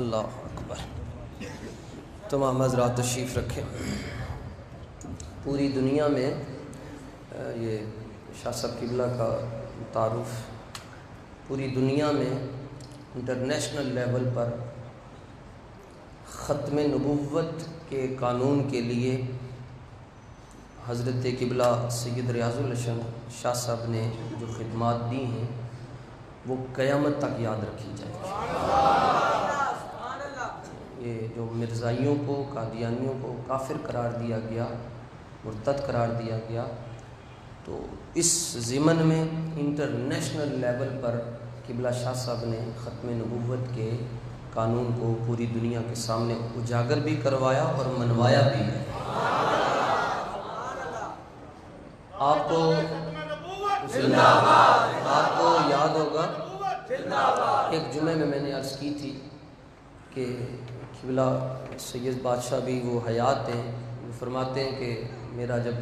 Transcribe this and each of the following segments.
اللہ اکبر۔ تمام حضرات تشریف رکھیں۔ پوری دنیا میں یہ شاہ صاحب قبلہ کا تعارف پوری دنیا میں انٹرنیشنل لیول پر ختم نبوت کے قانون کے لیے حضرت قبلہ سید ریاض الحسن شاہ صاحب نے جو خدمات دی ہیں وہ قیامت تک یاد رکھی جائیں گی۔ یہ جو مرزائیوں کو، قادیانیوں کو کافر قرار دیا گیا، مرتد قرار دیا گیا، تو اس ضمن میں انٹرنیشنل لیول پر قبلہ شاہ صاحب نے ختم نبوت کے قانون کو پوری دنیا کے سامنے اجاگر بھی کروایا اور منوایا بھی ہے۔ آپ کو یاد ہوگا ایک جمعے میں نے عرض کی تھی کہ قبلہ سید بادشاہ بھی وہ حیات ہیں، وہ فرماتے ہیں کہ میرا جب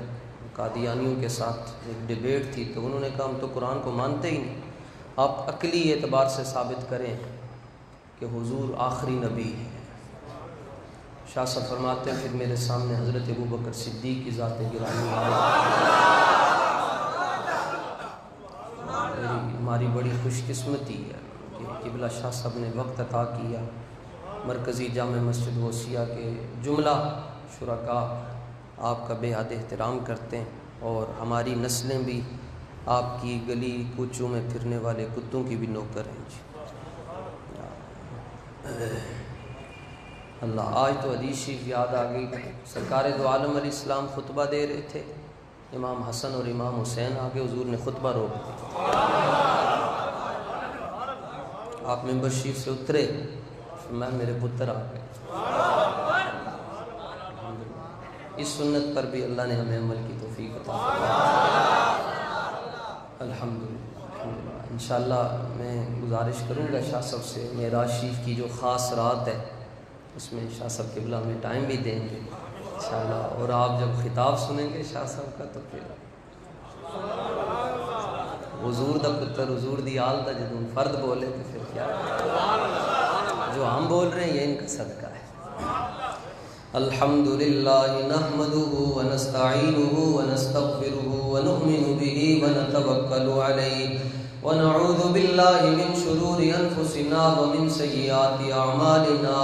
قادیانیوں کے ساتھ ایک ڈیبیٹ تھی تو انہوں نے کہا ہم تو قرآن کو مانتے ہی نہیں، آپ عقلی اعتبار سے ثابت کریں کہ حضور آخری نبی ہے۔ شاہ صاحب فرماتے ہیں پھر میرے سامنے حضرت ابوبکر صدیق کی ذات گرامی ہماری بڑی خوش قسمتی ہے کہ قبلہ شاہ صاحب نے وقت عطا کیا، مرکزی جامع مسجد غوثیہ کے جملہ شرکاء آپ کا بے حد احترام کرتے ہیں اور ہماری نسلیں بھی آپ کی گلی کوچوں میں پھرنے والے کتوں کی بھی نوکر ہیں جی۔ اللہ، آج تو حدیث شریف یاد آ گئی، سرکار دو عالم علیہ السلام خطبہ دے رہے تھے، امام حسن اور امام حسین آگے، حضور نے خطبہ روک دیا، آپ ممبر شریف سے اترے، میں میرے پتر آ گئے۔ اس سنت پر بھی اللہ نے ہمیں عمل کی توفیق عطا فرمائی، الحمدللہ۔ انشاءاللہ میں گزارش کروں گا شاہ صاحب سے، معراج شریف کی جو خاص رات ہے اس میں شاہ صاحب قبلہ میں ٹائم بھی دیں گے انشاءاللہ، اور آپ جب خطاب سنیں گے شاہ صاحب کا تو پھر حضور دا پتر حضور دی آل دا جدوں فرد بولے تو پھر کیا جو ہم بول رہے ہیں یہ ان کا صدقہ ہے۔ الحمدللہ نحمدہ ونستعینہ ونستغفرہ ونؤمن بہ ونتوکل علیہ ونعوذ باللہ من شرور انفسنا ومن سیئات اعمالنا،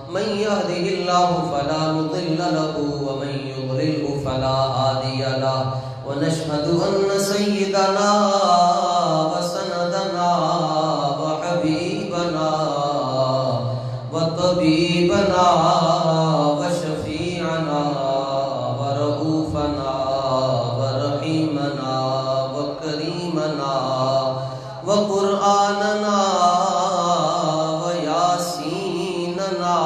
من یہدہ اللہ فلا مضل لہ ومن یضللہ فلا ہادی لہ، ونشہد ان سیدنا وسندنا وحبیبنا وطبیبنا وشفیعنا ورؤوفنا ورحیمنا وکریمنا وقرآننا ویاسیننا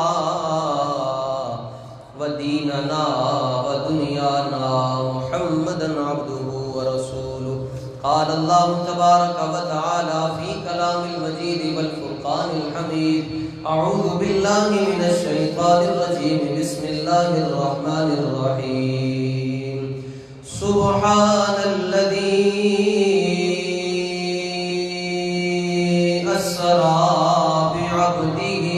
ودیننا ودنیانا محمدا عبدہ ورسولہ۔ قال اللہ تبارک وتعالی فی کلام المجید والفرقان الحمید، اعوذ باللہ من الشیطان الرجیم، بسم اللہ الرحمن الرحیم، سبحان الذی بعبده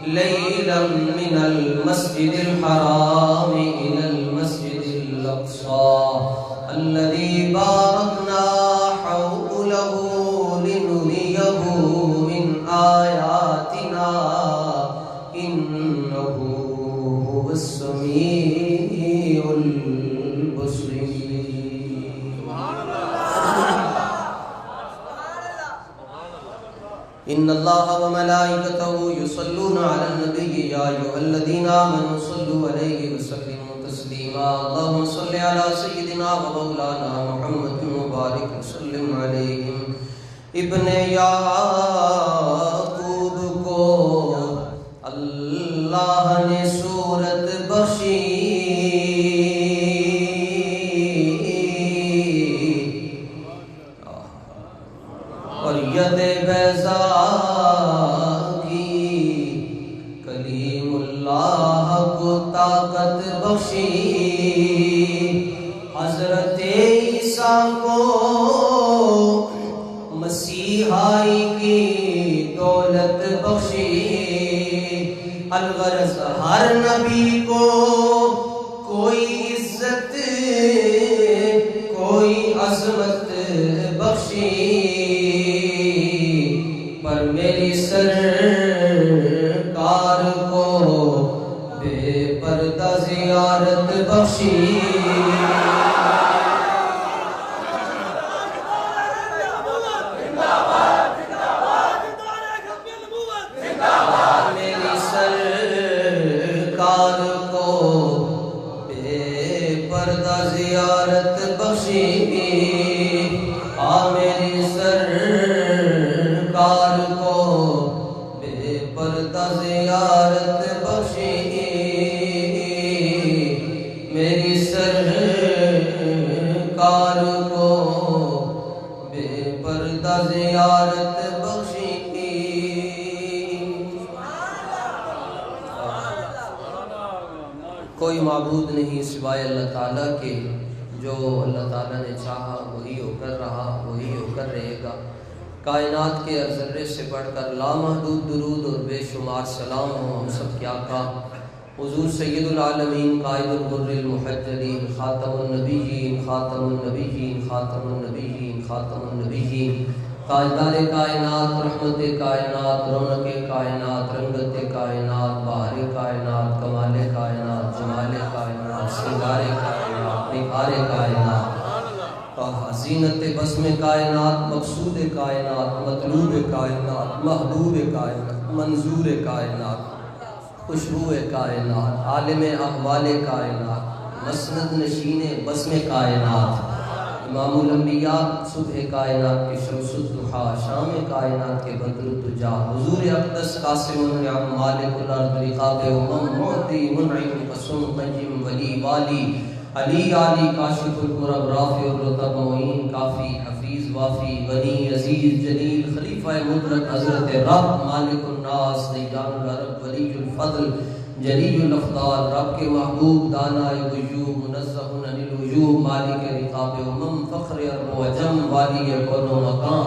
ليلا من المسجد الحرام إلى المسجد الأقصى الذي باركنا حوله لنريه من آياتنا إنه هو السميع البصير۔ ان اللہ وملائکتہ یصلون علی النبی یا ایھا الذین آمنوا صلوا علیہ وسلموا تسلیما، اللہم صل علی سیدنا و مولانا محمد مبارک وسلم علیہ۔ ابن یعقوب کو اللہ نے صورت بخشی، اور ید بیضا کی کلیم اللہ کو طاقت بخشی، حضرت عیسیٰ کو مسیحائی کی دولت بخشی، الغرض ہر نبی کو کوئی عزت کوئی عظمت بخشی، پر میری سرکار کو بے پردہ زیارت بخشی۔ میری سرکار کو بے پردہ زیارت بخشی، میری سرکار کو بے پردہ زیارت بخشی، میری سرکار کو بے پردہ زیارت بخشی۔ کوئی معبود نہیں سوائے اللہ تعالیٰ کے، جو اللہ تعالیٰ نے چاہا وہی ہو کر رہا، وہی ہو کر رہے گا۔ کائنات کے ہر ذرے سے بڑھ کر لامحدود درود اور بے شمار سلام ہو ہم سب کے آقا حضور سید العالمین قائد الغر المحجلین خاتم النبیین خاتم النبیین خاتم النبیین خاتم النبیین، تاجدار کائنات، رحمت کائنات، رونق کائنات، رنگت کائنات، بہار کائنات، کمال کائنات، جمال کائنات، سنگار کائنات، نکھار کائنات، حسینت بسم کائنات، مقصود کائنات، مطلوب کائنات، محبوب کائنات، منظور کائنات، خوشبو کائنات، عالم احوال کائنات، مسند نشین بسم کائنات، امام الانبیاء، صبح کائنات کے شمس الضحیٰ، شام کائنات کے بدر الدجا، حضور اقدس قاسم النعم، مالک الارض، رقاب امم، معطی منعم، قسم قیم، ولی والی، علی علی، کاشف الکرب، رافع الرتب، معین، کافی، حفیظ، وافی، غنی، عزیز، جلیل، خلیفہ مطلق، حضرت رب، مالک الناس، دیان العرب، ولی الفضل، جلی الافضال، رب کے محبوب، دانا غیوب، منزہ عن العیوب، مالک رقاب امم، فخر عرب و عجم، والی کون و مکان،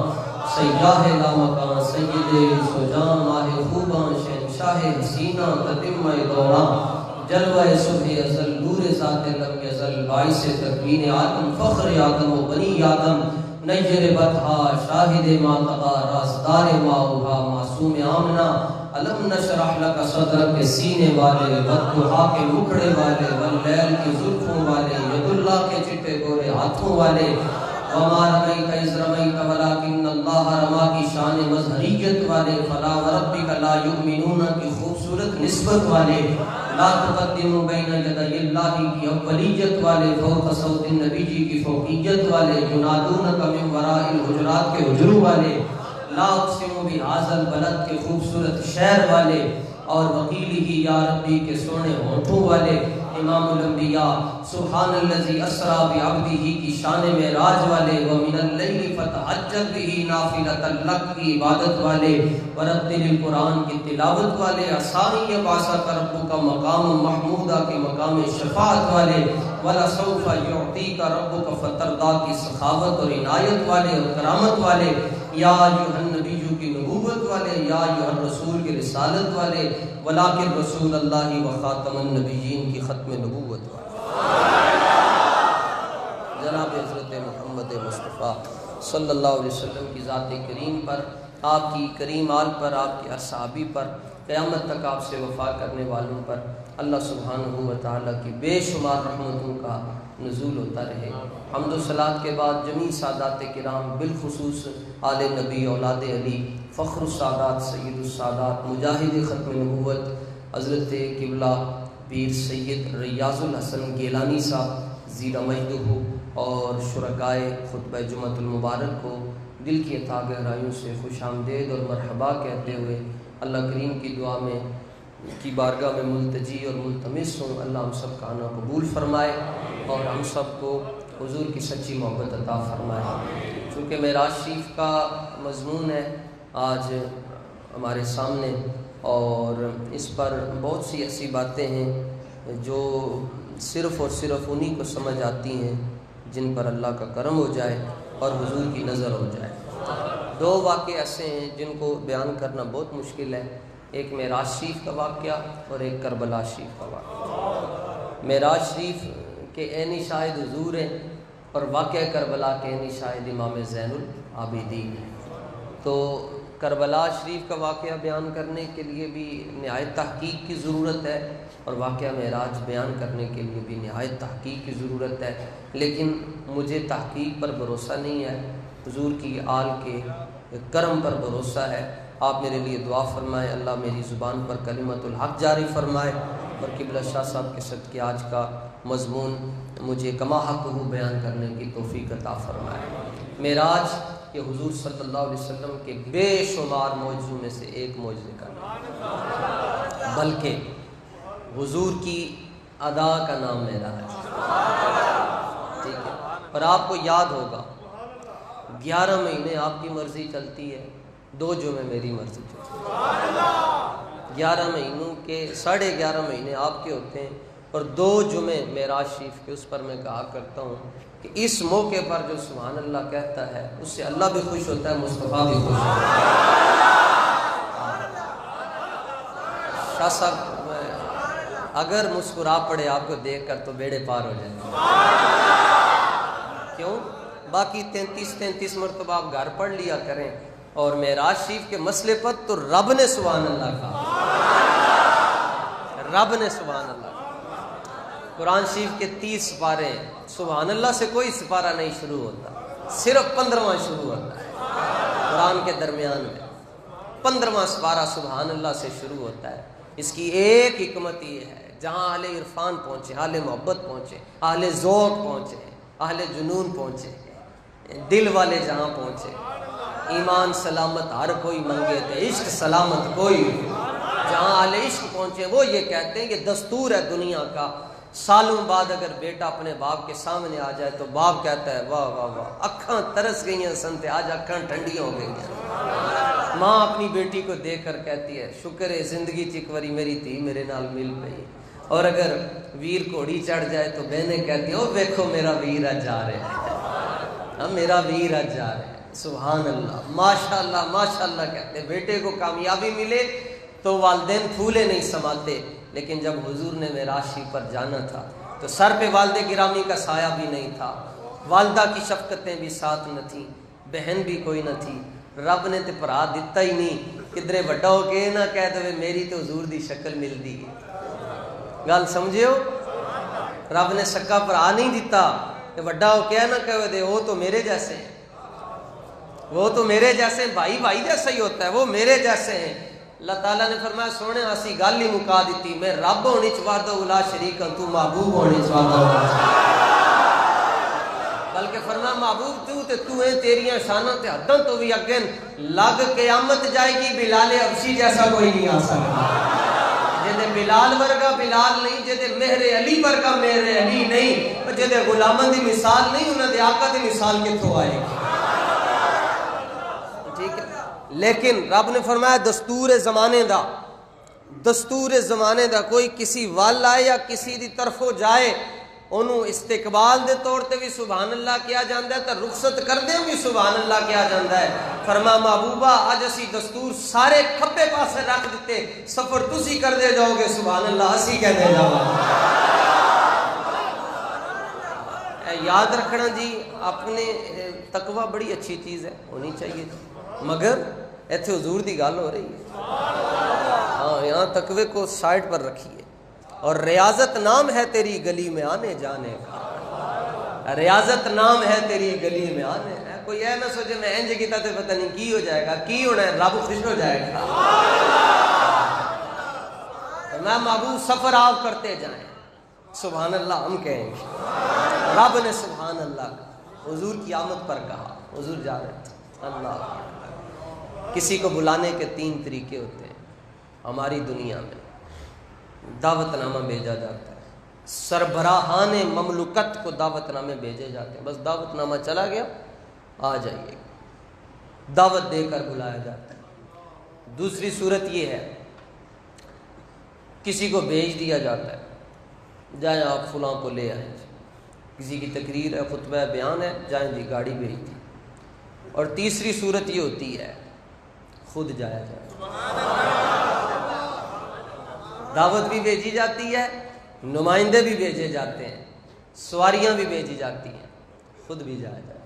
سیاہ لامکان، سید سجان، ماہ خوبان، شہنشاہ حسینہ، تتمہ دوران، جلوہ صبح ازل، نور ذات لم یزل، باعث تکوین آدم، فخر آدم و بنی آدم، نیر بطحا، شاہد ما قضا، رازدار ما اوحا، معصوم آمنہ، علم نشرح لک صدرک کے سینے والے، والضحیٰ کے مکھڑے والے، واللیل کی زلفوں والے، ید اللہ کے چٹے گورے ہاتھوں والے، وما رمیت اذ رمیت ولکن اللہ رما کی شان مظہریت والے، فلا وربک لا یؤمنون کی خوبصورت نسبت والے، لا تقدموا بین یدی اللہ کی اولیت والے، فوق صوت النبی جی کی فوقیت والے، ینادونک من وراء الحجرات کے حجروں والے، لا اقسم بہذا البلد کے خوبصورت شہر والے، اور وکیلہ یا ربی کے سونے ہونٹوں والے، امام الانبیاء، سبحان الذی اسریٰ بعبدہ کی شان معراج والے، ومن اللیل فتہجد بہ نافلۃ لک کی عبادت والے، ورتل القرآن کی تلاوت والے، عسیٰ یبعثک ربک مقام محمودہ کے مقام شفاعت والے، ولسوف یعطیک ربک فترضیٰ کی سخاوت اور عنایت والے اور کرامت والے، یا ایھا النبی کی نبوت والے، یا ایھا الرسول کی رسالت والے، ولکن رسول اللہ و خاتم النبیین کی ختم نبوت والے، جناب حضرت محمد مصطفیٰ صلی اللہ علیہ وسلم کی ذات کریم پر، آپ کی کریم آل پر، آپ کے اصحابی پر، قیامت تک آپ سے وفا کرنے والوں پر اللہ سبحانہ و تعالیٰ کی بے شمار رحمتوں کا نزول ہوتا رہے۔ حمد و صلات کے بعد جمیع سادات کرام، بالخصوص آل نبی، اولاد علی، فخر السادات، سید السادات، مجاہد ختم نبوت، حضرت قبلہ پیر سید ریاض الحسن گیلانی صاحب زیرہ مجدہ اور شرکائے خطبہ جمعۃ المبارک کو دل کی عطا گہرائیوں سے خوش آمدید اور مرحبا کہتے ہوئے اللہ کریم کی دعا میں کی بارگاہ میں ملتجی اور ملتمس ہوں، اللہ ہم سب کا آنا قبول فرمائے اور ہم سب کو حضور کی سچی محبت عطا فرمائے۔ چونکہ معراج شریف کا مضمون ہے آج ہمارے سامنے، اور اس پر بہت سی ایسی باتیں ہیں جو صرف اور صرف انہی کو سمجھ آتی ہیں جن پر اللہ کا کرم ہو جائے اور حضور کی نظر ہو جائے۔ دو واقعے ایسے ہیں جن کو بیان کرنا بہت مشکل ہے، ایک معراج شریف کا واقعہ اور ایک کربلا شریف کا واقعہ۔ معراج شریف کے عینی شاہد حضور ہیں اور واقعہ کربلا کے عینی شاہد امام زین العابدین ہیں۔ تو کربلا شریف کا واقعہ بیان کرنے کے لیے بھی نہایت تحقیق کی ضرورت ہے، اور واقعہ معراج بیان کرنے کے لیے بھی نہایت تحقیق کی ضرورت ہے، لیکن مجھے تحقیق پر بھروسہ نہیں ہے، حضور کی آل کے کرم پر بھروسہ ہے۔ آپ میرے لیے دعا فرمائیں، اللہ میری زبان پر کلمت الحق جاری فرمائے، اور قبلہ شاہ صاحب کے صدقے آج کا مضمون مجھے کما حق ہو بیان کرنے کی توفیق عطا فرمائے۔ معراج یہ حضور صلی اللہ علیہ وسلم کے بے شمار معجزوں میں سے ایک معجزے کا نام، بلکہ حضور کی ادا کا نام معراج، ٹھیک ہے۔ اور آپ کو یاد ہوگا 11 مہینے آپ کی مرضی چلتی ہے، 2 جمعے میری مرضی چلتی ہے۔ 11 مہینوں کے 11.5 مہینے آپ کے ہوتے ہیں، اور 2 جمعے معراج شریف کے۔ اس پر میں کہا کرتا ہوں کہ اس موقع پر جو سبحان اللہ کہتا ہے اس سے اللہ بھی خوش ہوتا ہے، مصطفیٰ بھی خوش ہوتا ہے۔ شاہ صاحب اگر مسکرا پڑے آپ کو دیکھ کر تو بیڑے پار ہو جائیں گے۔ کیوں؟ باقی 33 مرتبہ آپ گھر پڑھ لیا کریں، اور معراج شریف کے مسئلے پر تو رب نے سبحان اللہ کہا، رب نے سبحان اللہ کہا۔ قرآن شریف کے 30 سپارے، سبحان اللہ سے کوئی سپارہ نہیں شروع ہوتا، صرف 15واں شروع ہوتا ہے۔ قرآن کے درمیان میں 15واں سپارہ سبحان اللہ سے شروع ہوتا ہے۔ اس کی ایک حکمت یہ ہے، جہاں اہل عرفان پہنچے، اہل محبت پہنچے، اہل ذوق پہنچے، اہل جنون پہنچے، دل والے جہاں پہنچے، ایمان سلامت ہر کوئی منگے تھے، عشق سلامت کوئی، جہاں اہل عشق پہنچے وہ یہ کہتے ہیں کہ دستور ہے دنیا کا، سالوں بعد اگر بیٹا اپنے باپ کے سامنے آ جائے تو باپ کہتا ہے واہ واہ واہ، اکھاں ترس گئی ہیں سنتے، آج اکھاں ٹھنڈیاں ہو گئی ہیں۔ ماں اپنی بیٹی کو دیکھ کر کہتی ہے شکر ہے زندگی چکوری میری تھی میرے نال مل پئی۔ اور اگر ویر گھوڑی چڑھ جائے تو بہنیں کہتی ہیں او دیکھو میرا ویر آج جا رہا ہے، میرا ویر آج جا رہا ہے۔ سبحان اللہ، ماشاءاللہ ماشاءاللہ کہتے ہیں۔ بیٹے کو کامیابی ملے تو والدین پھولے نہیں سماتے، لیکن جب حضور نے معراج شریف پر جانا تھا تو سر پہ والد گرامی کا سایہ بھی نہیں تھا، والدہ کی شفقتیں بھی ساتھ نہ تھیں، بہن بھی کوئی نہ تھی۔ رب نے تے پرا دیتا ہی نہیں، کدھرے وڈا ہو کے نہ کہہ دے میری تو حضور دی شکل ملدی ہے۔ گل سمجھو، رب نے سکا پرا نہیں دیتا کہ وڈا ہو کے نہ کہہ دے وہ تو میرے جیسے ہیں، وہ تو میرے جیسے ہیں، بھائی بھائی جیسا ہی ہوتا ہے، وہ میرے جیسے ہیں۔ اللہ تعالیٰ نے فرمایا سونے اسی گل ہی مکا دیتی، میں رب ہونے چ وحدہ لا شریک ہوں، تو محبوب ہونے چ وحدہ، بلکہ فرمایا محبوب تو ہے، تیریاں شاناں تے حداں تو بھی اگے لگ قیامت جائے گی، بلال حبشی جیسا کوئی نہیں آ سکتا۔ جدے بلال ورگا بلال نہیں، جدے مہر علی ورگا مہر علی نہیں، جدے غلاماں دی مثال نہیں، انہاں دے آقا دی مثال کتھوں آئے گی؟ ٹھیک ہے، لیکن رب نے فرمایا دستور زمانے دا، دستور زمانے دا، کوئی کسی وال آئے یا کسی دی طرفوں جائے انہوں استقبال دے طور تے بھی سبحان اللہ کیا جاندہ ہے، تو رخصت کر دیں بھی سبحان اللہ کیا جاندہ ہے۔ فرما محبوبہ آج اسی دستور سارے کھبے پاسے رکھ دیتے، سفر تسی کر دے جاؤ گے سبحان اللہ اسی کہہ دے جاؤ گے۔ یاد رکھنا جی، اپنے تقوی بڑی اچھی چیز ہے، ہونی چاہیے، مگر ایتھے حضور دی گال ہو رہی ہے، ہاں یہاں تقوی کو سائٹ پر رکھیے۔ اور ریاضت نام ہے تیری گلی میں آنے جانے کا، ریاضت نام ہے تیری گلی میں آنے، کوئی نہ سوچے میں انج کیتا تے پتہ نہیں کی ہو جائے گا، کی ہونا ہے، رب خوش ہو جائے گا۔ میں محبوب سفر آپ کرتے جائیں، سبحان اللہ ہم کہیں گے، رب نے سبحان اللہ حضور کی آمد پر کہا، حضور جا رہے تھے۔ اللہ، کسی کو بلانے کے 3 طریقے ہوتے ہیں ہماری دنیا میں۔ دعوت نامہ بھیجا جاتا ہے، سربراہان مملکت کو دعوت نامے بھیجے جاتے ہیں، بس دعوت نامہ چلا گیا آ جائیے، دعوت دے کر بلایا جاتا ہے۔ دوسری صورت یہ ہے کسی کو بھیج دیا جاتا ہے، جائیں آپ فلاں کو لے آئیں، کسی کی تقریر ہے، خطبہ بیان ہے، جائیں جی گاڑی بھیج دی۔ اور تیسری صورت یہ ہوتی ہے خود جایا جائے، دعوت بھی بھیجی جاتی ہے، نمائندے بھی بھیجے جاتے ہیں، سواریاں بھی بھیجی جاتی ہیں، خود بھی جایا جاتا ہے۔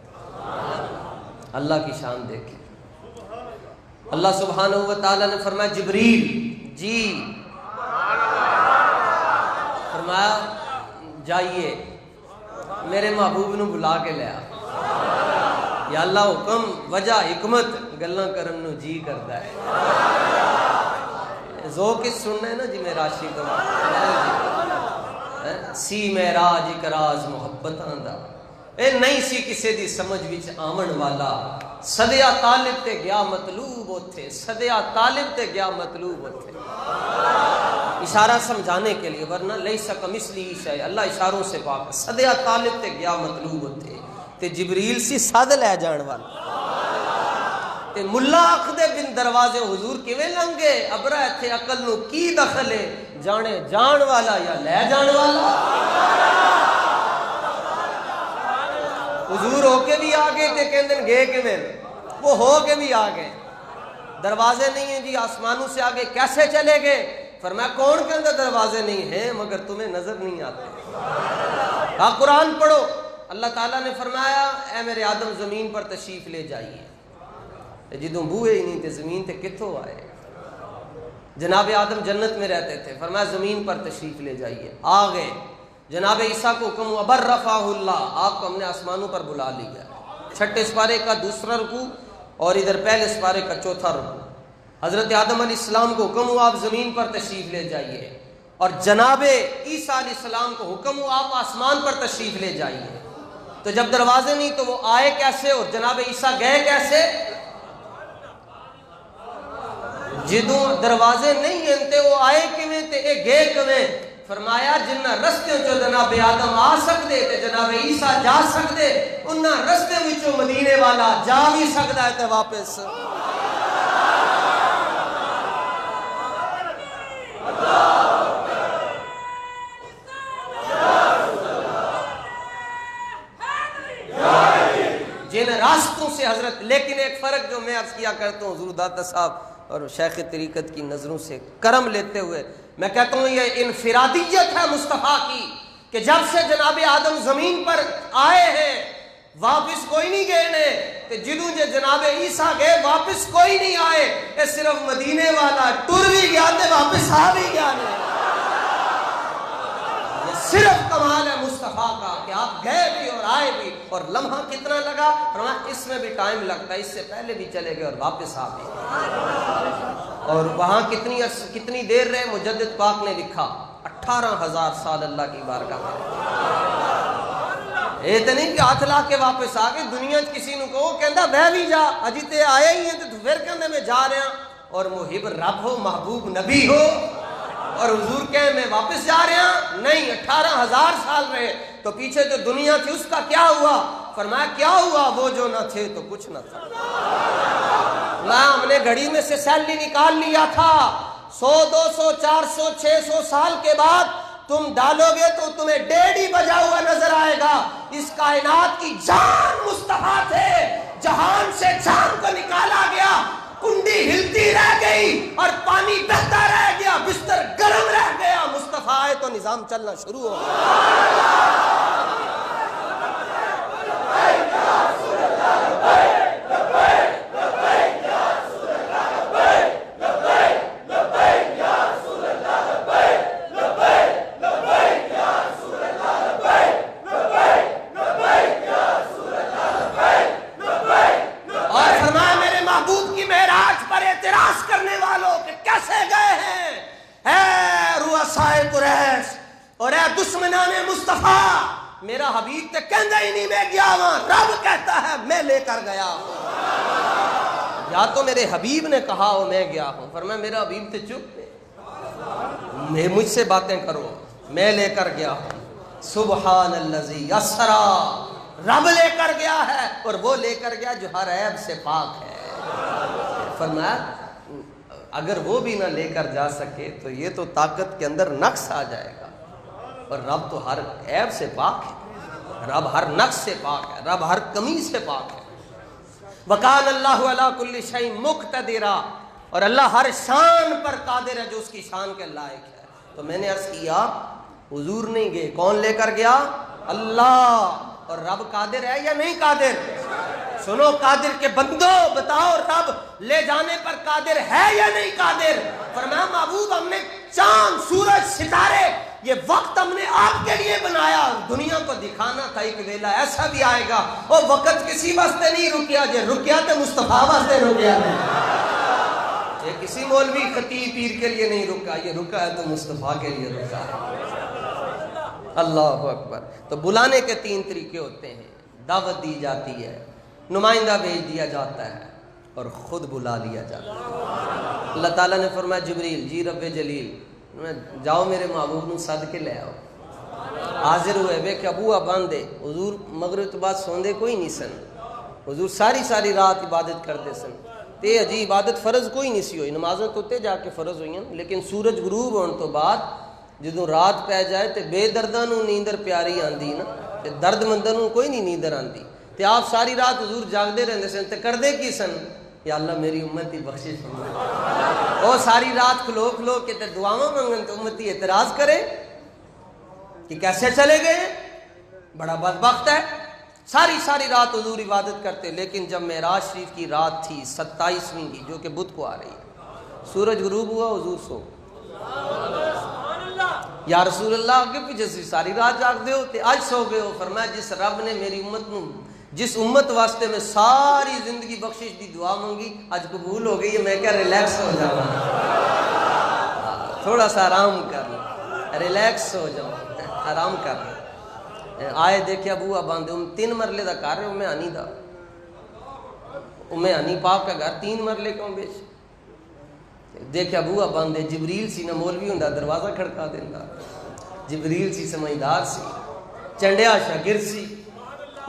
اللہ کی شان دیکھیں، اللہ سبحانہ و تعالیٰ نے فرمایا جبریل جی، فرمایا جائیے میرے محبوب نو بلا کے لیا۔ یا اللہ حکم وجہ حکمت گلاں کرن نو جی کردا ہے، ذوق سننا ہے نا جی میرا عاشق سی معراج اک راز محبتاں دا، اے نہیں سی کسے دی سمجھ وچ آمن والا، صدیا طالب تے گیا مطلوب اوتھے، صدیا طالب تے گیا مطلوب اوتھے۔ اشارہ سمجھانے کے لیے، ورنہ لیس کمثلہ شیء، اللہ اشاروں سے پاک، صدیا طالب تے گیا مطلوب اوتھے، تے جبریل سی سد لے جان والا، تے ملا آکھدے بن دروازے حضور کیویں لنگے، ابرا ایتھے عقل نو کی دخل ہے، جانے جان والا یا لے جان والا۔ حضور ہو کے بھی آگے تے کہندن گئے کیویں، وہ ہو کے بھی آگے، دروازے نہیں ہیں جی آسمانوں سے آگے کیسے چلے گئے؟ فرمایا کون کے اندر دروازے نہیں ہیں مگر تمہیں نظر نہیں آتے۔ ہاں قرآن پڑھو، اللہ تعالیٰ نے فرمایا اے میرے آدم زمین پر تشریف لے جائیے، جدوں بوئے ہی نہیں تھے زمین تے کتھوں آئے؟ جناب آدم جنت میں رہتے تھے، فرمایا زمین پر تشریف لے جائیے، آ گئے۔ جناب عیسیٰ کو حکم ہوا بر رفعہ اللہ، آپ کو ہم نے آسمانوں پر بلا لیا، چھٹے سپارے کا دوسرا رکوع اور ادھر پہلے سپارے کا چوتھا رکوع۔ حضرت آدم علیہ السلام کو حکم ہوا آپ زمین پر تشریف لے جائیے، اور جناب عیسیٰ علیہ السلام کو حکم ہوا آپ آسمان پر تشریف لے جائیے۔ تو جب دروازے نہیں تو وہ آئے کیسے اور جناب عیسیٰ گئے کیسے؟ جدوں دروازے نہیں ہیں تے وہ آئے کیویں تے اے گئے کیویں؟ فرمایا جنہ رستے چو جناب آدم آ سکدے تے جناب عیسیٰ جا سکدے، انہاں رستے وچوں مدینے والا جا بھی سکدا ہے تے واپس۔ جن راستوں سے حضرت، لیکن ایک فرق جو میں عرض کیا کرتا ہوں حضور داتا صاحب اور شیخ طریقت کی نظروں سے کرم لیتے ہوئے میں کہتا ہوں یہ انفرادیت ہے مصطفیٰ کی، کہ جب سے جناب آدم زمین پر آئے ہیں واپس کوئی نہیں گئے نے، تے جدوں جے جناب عیسیٰ گئے واپس کوئی نہیں آئے، یہ صرف مدینے والا ٹر بھی گیا تے واپس آ بھی گیا نہیں۔ صرف کمال ہے مصطفیٰ کا کہ آپ گئے بھی اور آئے بھی، اور لمحہ کتنا لگا؟ فرمایا اس میں بھی ٹائم لگتا ہے، اس سے پہلے بھی چلے گئے اور واپس آ گئے۔ اور وہاں کتنی دیر رہے؟ مجدد پاک نے لکھا 18,000 سال اللہ کی بارگاہ میں۔ یہ تو نہیں کہ ہاتھ لا کے واپس آ گئے، دنیا کسی نو کہو کہندا بہ بھی جا، اجی تے آئے ہی ہیں تو پھر کہندے میں جا رہا، اور محب رب ہو محبوب نبی ہو اور حضور کہے میں واپس جا رہا نہیں، 18,000 سال رہے تو پیچھے جو دنیا تھی اس کا کیا ہوا؟ فرمایا کیا ہوا؟ وہ جو نہ تھے تو کچھ نہ تھا۔ ہم نے گھڑی میں سے سیلری نکال لیا تھا، 100 200 400 600 سال کے بعد تم ڈالو گے تو تمہیں 1.5 بجا ہوا نظر آئے گا۔ اس کائنات کی جان مصطفیٰ تھے، جہان سے جان کو نکالا گیا، کنڈی ہلتی رہ گئی اور پانی بہتا رہ گیا، بستر گرم رہ گیا، مصطفیٰ آئے تو نظام چلنا شروع ہو گیا۔ اور اے دشمنان مصطفیٰ، میرا حبیب تے کہندا ہی نہیں میں گیا ہوں، رب کہتا ہے میں لے کر گیا ہوں۔ یا تو میرے حبیب نے کہا ہو میں گیا ہوں، فرمایا میرا حبیب تے چپ ہے، مجھ سے باتیں کرو، میں لے کر گیا ہوں۔ سبحان الذی اسرا، رب لے کر گیا ہے اور وہ لے کر گیا جو ہر عیب سے پاک ہے۔ فرمایا اگر وہ بھی نہ لے کر جا سکے تو یہ تو طاقت کے اندر نقص آ جائے گا، اور رب تو ہر عیب سے پاک ہے، رب ہر نقص سے پاک ہے، رب ہر کمی سے پاک ہے۔ وَقَانَ اللَّهُ عَلَىٰ كُلِّ شَيْءٍ مُقْتَدِرًا، اور اللہ ہر شان پر قادر ہے جو اس کی شان کے لائق ہے۔ تو میں نے عرض کیا حضور نہیں گئے، کون لے کر گیا؟ اللہ۔ اور رب قادر ہے یا نہیں قادر؟ سنو قادر کے بندو، بتاؤ رب لے جانے پر قادر ہے یا نہیں قادر؟ فرمایا محبوب ہم نے چاند، سورج، ستارے، یہ وقت ہم نے آپ کے لیے بنایا، دنیا کو دکھانا تھا ایک ویلا ایسا بھی آئے گا، اور وقت کسی واسطے نہیں رکیا، جے رکیا تو مصطفیٰ واسطے رکیا نہیں، یہ کسی مولوی خطیب پیر کے لیے نہیں رکا، یہ رکا ہے تو مصطفیٰ کے لیے رکا ہے۔ اللہ اکبر۔ تو بلانے کے 3 طریقے ہوتے ہیں، دعوت دی جاتی ہے، نمائندہ بھیج دیا جاتا ہے، اور خود بلا لیا جاتا ہے۔ اللہ تعالیٰ نے فرمایا جبریل جی رب جلیل جاؤ میرے محبوب نو سد کے لے آؤ۔ حاضر ہوئے بے کہ ابو باندھے، حضور مغرب تو بعد سوندے کوئی نہیں سن، حضور ساری رات عبادت کرتے سن، تے اجی عبادت فرض کوئی نہیں سی ہوئی، نمازوں تو تے جا کے فرض ہوئی ہیں، لیکن سورج غروب ہونے تو بعد جدوں رات پہ جائے تے بے درداں نو نیندر پیاری آندی نا، تے درد منداں نو کوئی نہیں نیندر آندی، تے آپ ساری رات حضور جاگدے رہندے سن، تے کردے کی سن؟ یا اللہ میری امت کی بخشش فرما۔ وہ ساری رات کھلو کھلو کے تے دعاواں منگن، تے امتی اعتراض کرے کہ کیسے چلے گئے، بڑا بدبخت ہے۔ ساری رات حضور عبادت کرتے، لیکن جب معراج شریف کی رات تھی 27ویں کی، جو کہ بدھ کو آ رہی ہے، سورج غروب ہوا، حضور سو۔ یا رسول اللہ آگے پیچھے سے ساری رات جاگ دے ہو تے آج سو گئے ہو۔ فرمایا جس رب نے میری امت نو، جس امت واسطے میں ساری زندگی بخشش دی دعا مانگی، آج قبول ہو گئی ہے، میں کیا ریلیکس ہو جاؤں، تھوڑا سا آرام کر لوں، ریلیکس ہو جاؤں، آرام کر لوں۔ آئے دیکھے ابو باندھے 3 مرلے دا گھر ہے، میں آنی دا، میں آنی پاک کا گھر 3 مرلے کیوں بیچ؟ دیکھے ابو باندھے، جبریل سی نہ مولوی ہوندا دروازہ کھڑکا دیندا، جبریل سی سمجھدار سی، چنڈیا شاگرد سی۔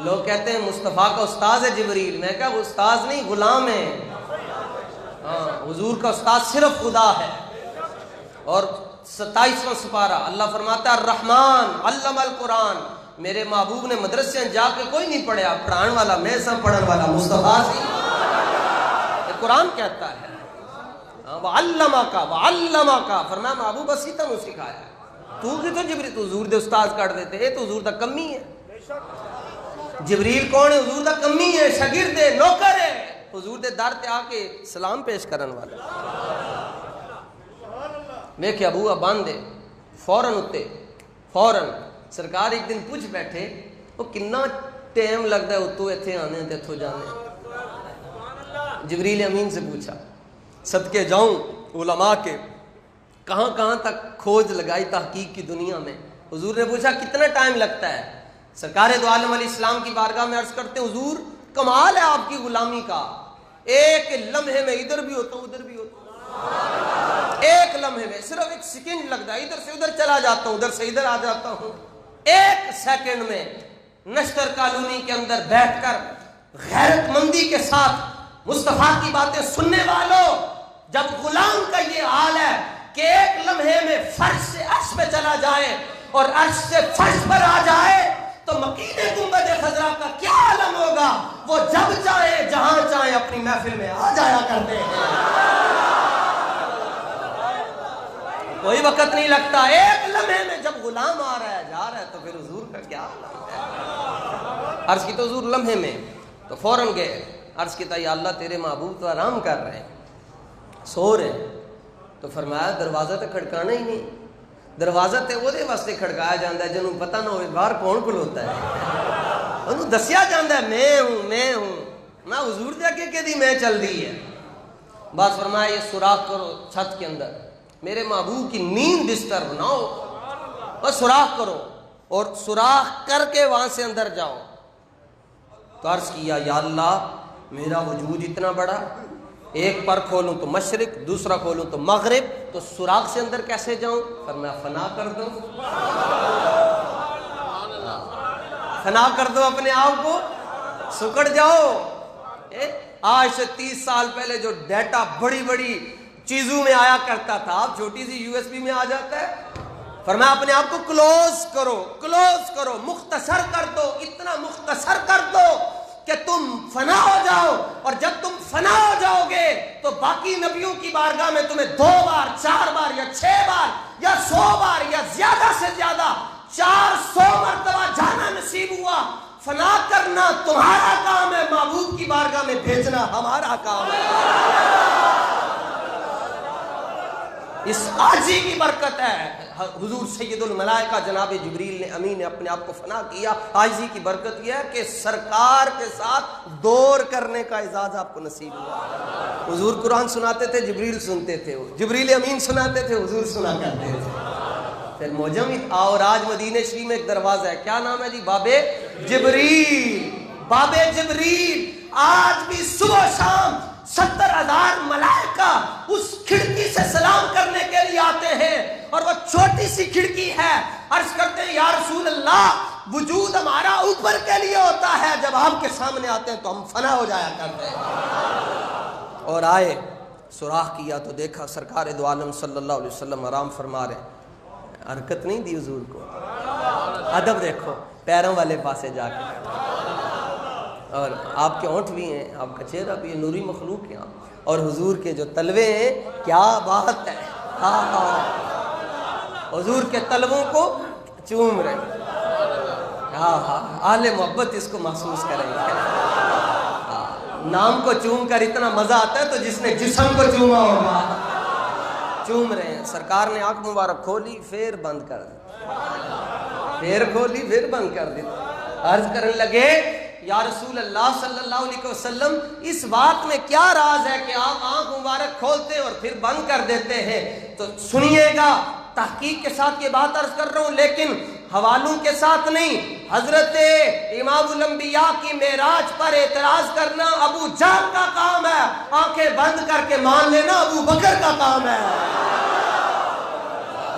لوگ کہتے ہیں مصطفیٰ کا استاذ ہے جبریل، میں کہا وہ استاذ نہیں غلام ہے، ہاں حضور کا استاذ صرف خدا ہے۔ اور 27واں سپارہ اللہ فرماتا ہے الرحمن علم القرآن، میرے محبوب نے مدرسے جا کے کوئی نہیں پڑھیا، پڑھان والا میں سب پڑھن والا مصطفیٰ سی، یہ قرآن کہتا ہے۔ وَعَلَّمَكَ فرمایا محبوب اسی تنوں سکھایا، تو کی تو جبریل تو حضور دے استاذ کر دیتے، اے تو حضور دا کمی ہے۔ جبریل کون ہے؟ حضور دا کمی ہے، شاگرد ہے، نوکر ہے، حضور دے در تے آ کے سلام پیش کرن والا۔ ویکھے ابو باندھے فوراً اتے، فوراً سرکار ایک دن پوچھ بیٹھے وہ کنا ٹائم لگتا ہے اتو ایتھے آنے تے اتھو جانے؟ جبریل امین سے پوچھا، صدقے جاؤں علماء کے کہاں کہاں تک کھوج لگائی تحقیق کی دنیا میں۔ حضور نے پوچھا کتنا ٹائم لگتا ہے؟ سرکار دو عالم علیہ السلام کی بارگاہ میں عرض کرتے ہیں حضور کمال ہے آپ کی غلامی کا، ایک لمحے میں ادھر بھی ہوتا ہوں ادھر بھی ہوتا ہوں، ایک لمحے میں صرف 1 سیکنڈ لگتا ہے، ادھر سے ادھر چلا جاتا ہوں، ادھر سے ادھر آ جاتا ہوں، 1 سیکنڈ میں نشتر کالونی کے اندر بیٹھ کر غیرت مندی کے ساتھ مصطفیٰ کی باتیں سننے والوں، جب غلام کا یہ حال ہے کہ ایک لمحے میں فرش سے عرش پہ چلا جائے اور عرش سے فرش پر آ جائے تو مکین گنبد خضرا کا کیا عالم ہوگا؟ وہ جب چاہے جہاں چاہے اپنی محفل میں آ جایا کرتے ہیں، کوئی وقت نہیں لگتا، ایک لمحے میں جب غلام آ رہا ہے جا رہا ہے تو پھر حضور کا کیا عالم ہے؟ عرض کی تو حضور لمحے میں، تو فوراً گئے، عرض کیتا یا اللہ تیرے محبوب تو آرام کر رہے ہیں، سو رہے ہیں، تو فرمایا دروازہ تو کھڑکانا ہی نہیں، دروازہ تے وہ دے واسطے کھڑکایا جاندہ ہے جنہوں پتہ نہ ہوئے باہر کون کھلوتا ہے، انہوں دسیا جاندہ ہے میں ہوں نہ حضور دے کے کہ دی میں چل دی ہے۔ بات فرمایا یہ سوراخ کرو چھت کے اندر، میرے محبوب کی نیند بستر بناؤ اور سوراخ کرو، اور سوراخ کر کے وہاں سے اندر جاؤ۔ تو عرض کیا یا اللہ میرا وجود اتنا بڑا، ایک پر کھولوں تو مشرق، دوسرا کھولوں تو مغرب، تو سوراخ سے اندر کیسے جاؤں؟ فرمایا فنا کر دو، فنا کر دو اپنے آپ کو، سکڑ جاؤ۔ آج سے 30 سال پہلے جو ڈیٹا بڑی بڑی چیزوں میں آیا کرتا تھا اب چھوٹی سی USB میں آ جاتا ہے۔ فرمایا اپنے آپ کو کلوز کرو، کلوز کرو، مختصر کر دو، اتنا مختصر کر دو کہ تم فنا ہو جاؤ، اور جب تم فنا ہو جاؤ گے تو باقی نبیوں کی بارگاہ میں تمہیں 2 بار 4 بار یا 6 بار یا 100 بار یا زیادہ سے زیادہ 400 مرتبہ جانا نصیب ہوا۔ فنا کرنا تمہارا کام ہے، محبوب کی بارگاہ میں بھیجنا ہمارا کام ہے۔ اس عاجزی کی برکت ہے۔ حضور سید الملائکہ جناب جبریل نے امین نے اپنے آپ کو فنا کیا۔ عاجزی کی برکت یہ ہے کہ سرکار کے ساتھ دور کرنے کا اعزاز آپ کو نصیب ہوا۔ حضور قرآن سناتے تھے، جبریل سنتے تھے، جبریل امین سناتے تھے، حضور سنا کرتے تھے۔ پھر موجم اور آج مدینہ شریف میں ایک دروازہ ہے، کیا نام ہے جی؟ باب جبریل۔ باب جبریل آج بھی صبح و شام 70,000 ملائکہ اس کھڑکی سے سلام کرنے کے لیے آتے ہیں، اور وہ چھوٹی سی کھڑکی ہے۔ عرض کرتے ہیں یا رسول اللہ، وجود ہمارا اوپر کے لیے ہوتا ہے، جب آپ کے سامنے آتے ہیں تو ہم فنا ہو جایا کرتے ہیں۔ اور آئے، سوراخ کیا تو دیکھا سرکار دو عالم صلی اللہ علیہ وسلم آرام فرما رہے ہیں۔ حرکت نہیں دی حضور کو، ادب دیکھو، پیروں والے پاسے جا کے، اور آپ کے ہونٹ بھی ہیں، آپ کا چہرہ بھی ہے، نوری مخلوق ہیں آپ، اور حضور کے جو تلوے ہیں، کیا بات ہے! ہاں ہاں، حضور کے تلووں کو چوم رہے ہیں۔ ہاں ہاں، اہل محبت اس کو محسوس کریں گے۔ نام کو چوم کر اتنا مزہ آتا ہے تو جس نے جسم کو چوما ہوگا۔ چوم رہے ہیں، سرکار نے آنکھ مبارک کھولی پھر بند کر دی، پھر کھولی پھر بند کر دی۔ عرض کرنے لگے یا رسول اللہ صلی اللہ علیہ وسلم، اس بات میں کیا راز ہے کہ آپ آنکھ مبارک کھولتے اور پھر بند کر دیتے ہیں؟ تو سنیے گا، تحقیق کے ساتھ یہ بات عرض کر رہا ہوں، لیکن حوالوں کے ساتھ نہیں۔ حضرت امام الانبیاء کی معراج پر اعتراض کرنا ابو جہل کا کام ہے، آنکھیں بند کر کے مان لینا ابو بکر کا کام ہے۔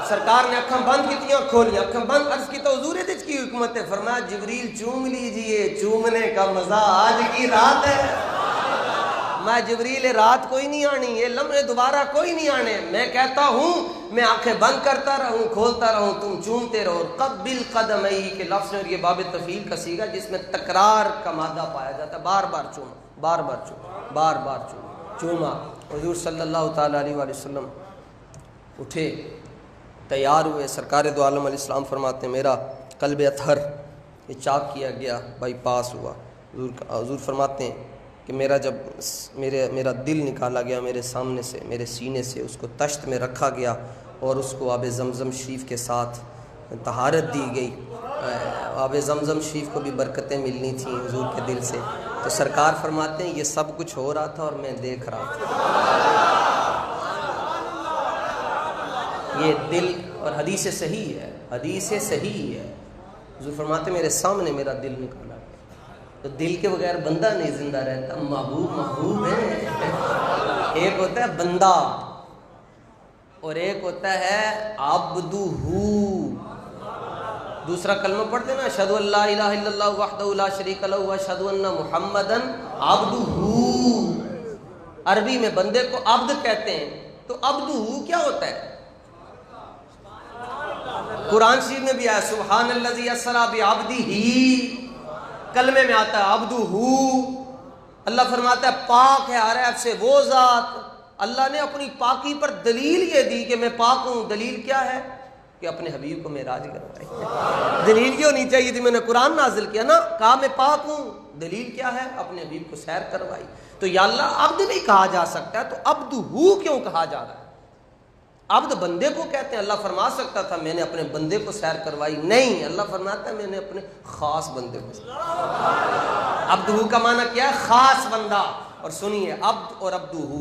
سرکار نے اکھاں بند کی تھی اور کھولی، اکھاں بند، عرض کی تو حضور دج کی حکمت ہے، فرمایا جبریل چوم لیجئے، چومنے کا مزہ آج کی رات ہے۔ میں جبریل رات کوئی نہیں آنی، یہ لمحے دوبارہ کوئی نہیں آنے، میں کہتا ہوں میں آنکھیں بند کرتا رہوں کھولتا رہوں، تم چومتے رہو۔ قبل قدمئی کے لفظ اور یہ باب تفعیل کا صیغہ جس میں تکرار کا مادہ پایا جاتا ہے، بار بار چوما، بار بار چوما، بار بار چوما۔ حضور صلی اللہ تعالیٰ علیہ وآلہ وسلم اٹھے، تیار ہوئے، سرکار دو عالم علیہ السلام فرماتے ہیں میرا قلب اطہر یہ چاک کیا گیا، بائی پاس ہوا۔ حضور فرماتے ہیں کہ میرا دل نکالا گیا میرے سامنے سے، میرے سینے سے، اس کو تشت میں رکھا گیا اور اس کو آب زمزم شریف کے ساتھ طہارت دی گئی۔ آب زمزم شریف کو بھی برکتیں ملنی تھیں حضور کے دل سے، تو سرکار فرماتے ہیں یہ سب کچھ ہو رہا تھا اور میں دیکھ رہا تھا۔ یہ دل، اور حدیث صحیح ہے، حدیث صحیح ہے، حضور فرماتے ہیں میرے سامنے میرا دل نکالا گیا۔ تو دل کے بغیر بندہ نہیں زندہ رہتا، محبوب محبوب ہے۔ ایک ہوتا ہے بندہ اور ایک ہوتا ہے عبدہ۔ دوسرا کلمہ پڑھتے نا، اشہدو ان لا الہ الا اللہ وحدہ لا شریک لہ واشہدو ان محمدًا عبدہ۔ عربی میں بندے کو عبد کہتے ہیں، تو عبدہ کیا ہوتا ہے؟ قرآن شریف میں بھی آیا سبحان الذی اسریٰ بعبدہ، کلمے میں آتا ہے عبدہ۔ اللہ فرماتا ہے پاک ہے ہر عیب سے وہ ذات۔ اللہ نے اپنی پاکی پر دلیل یہ دی کہ میں پاک ہوں۔ دلیل کیا ہے؟ کہ اپنے حبیب کو معراج کروائی۔ دلیل یہ ہونی چاہیے تھی، میں نے قرآن نازل کیا نا، کہا میں پاک ہوں۔ دلیل کیا ہے؟ اپنے حبیب کو سیر کروائی۔ تو یا اللہ عبد نہیں کہا جا سکتا ہے، تو عبدہ کیوں کہا جا رہا ہے؟ عبد بندے کو کہتے ہیں، اللہ فرما سکتا تھا میں نے اپنے بندے کو سیر کروائی، نہیں، اللہ فرماتا ہے میں نے اپنے خاص بندے کو سیر۔ عبدہ کا معنی کیا ہے؟ خاص بندہ۔ اور سنیے، عبد اور عبدہ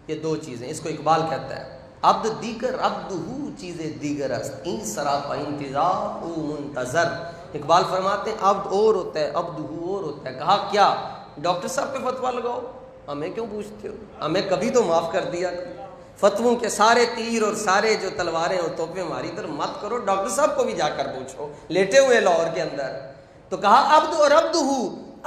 یہ دو چیزیں، اس کو اقبال کہتا ہے عبد دیگر عبدہ چیزیں دیگر است، این سراپا انتظار او منتظر۔ اقبال فرماتے ہیں عبد اور ہوتا ہے، عبدہ اور ہوتا ہے۔ کہا کیا؟ ڈاکٹر صاحب پہ فتویٰ لگاؤ، ہمیں کیوں پوچھتے ہو؟ ہمیں کبھی تو معاف کر دیا۔ فتووں کے سارے تیر اور سارے جو تلواریں اور توپیں ہماری طرف مت کرو، ڈاکٹر صاحب کو بھی جا کر پوچھو، لیٹے ہوئے لاہور کے اندر۔ تو کہا عبد اور عبدہ،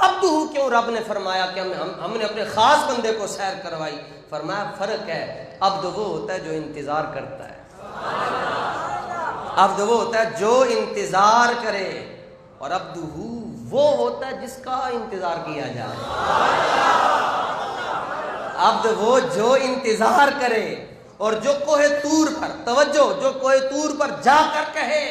عبدہ کیوں رب نے فرمایا کہ ہم نے اپنے خاص بندے کو سیر کروائی؟ فرمایا فرق ہے، عبد وہ ہوتا ہے جو انتظار کرتا ہے، عبد وہ ہوتا ہے جو انتظار کرے، اور عبدہ وہ ہوتا ہے جس کا انتظار کیا جائے. عبد وہ جو انتظار کرے اور جو کوہ طور پر، توجہ، جو کوہ طور پر جا کر کہے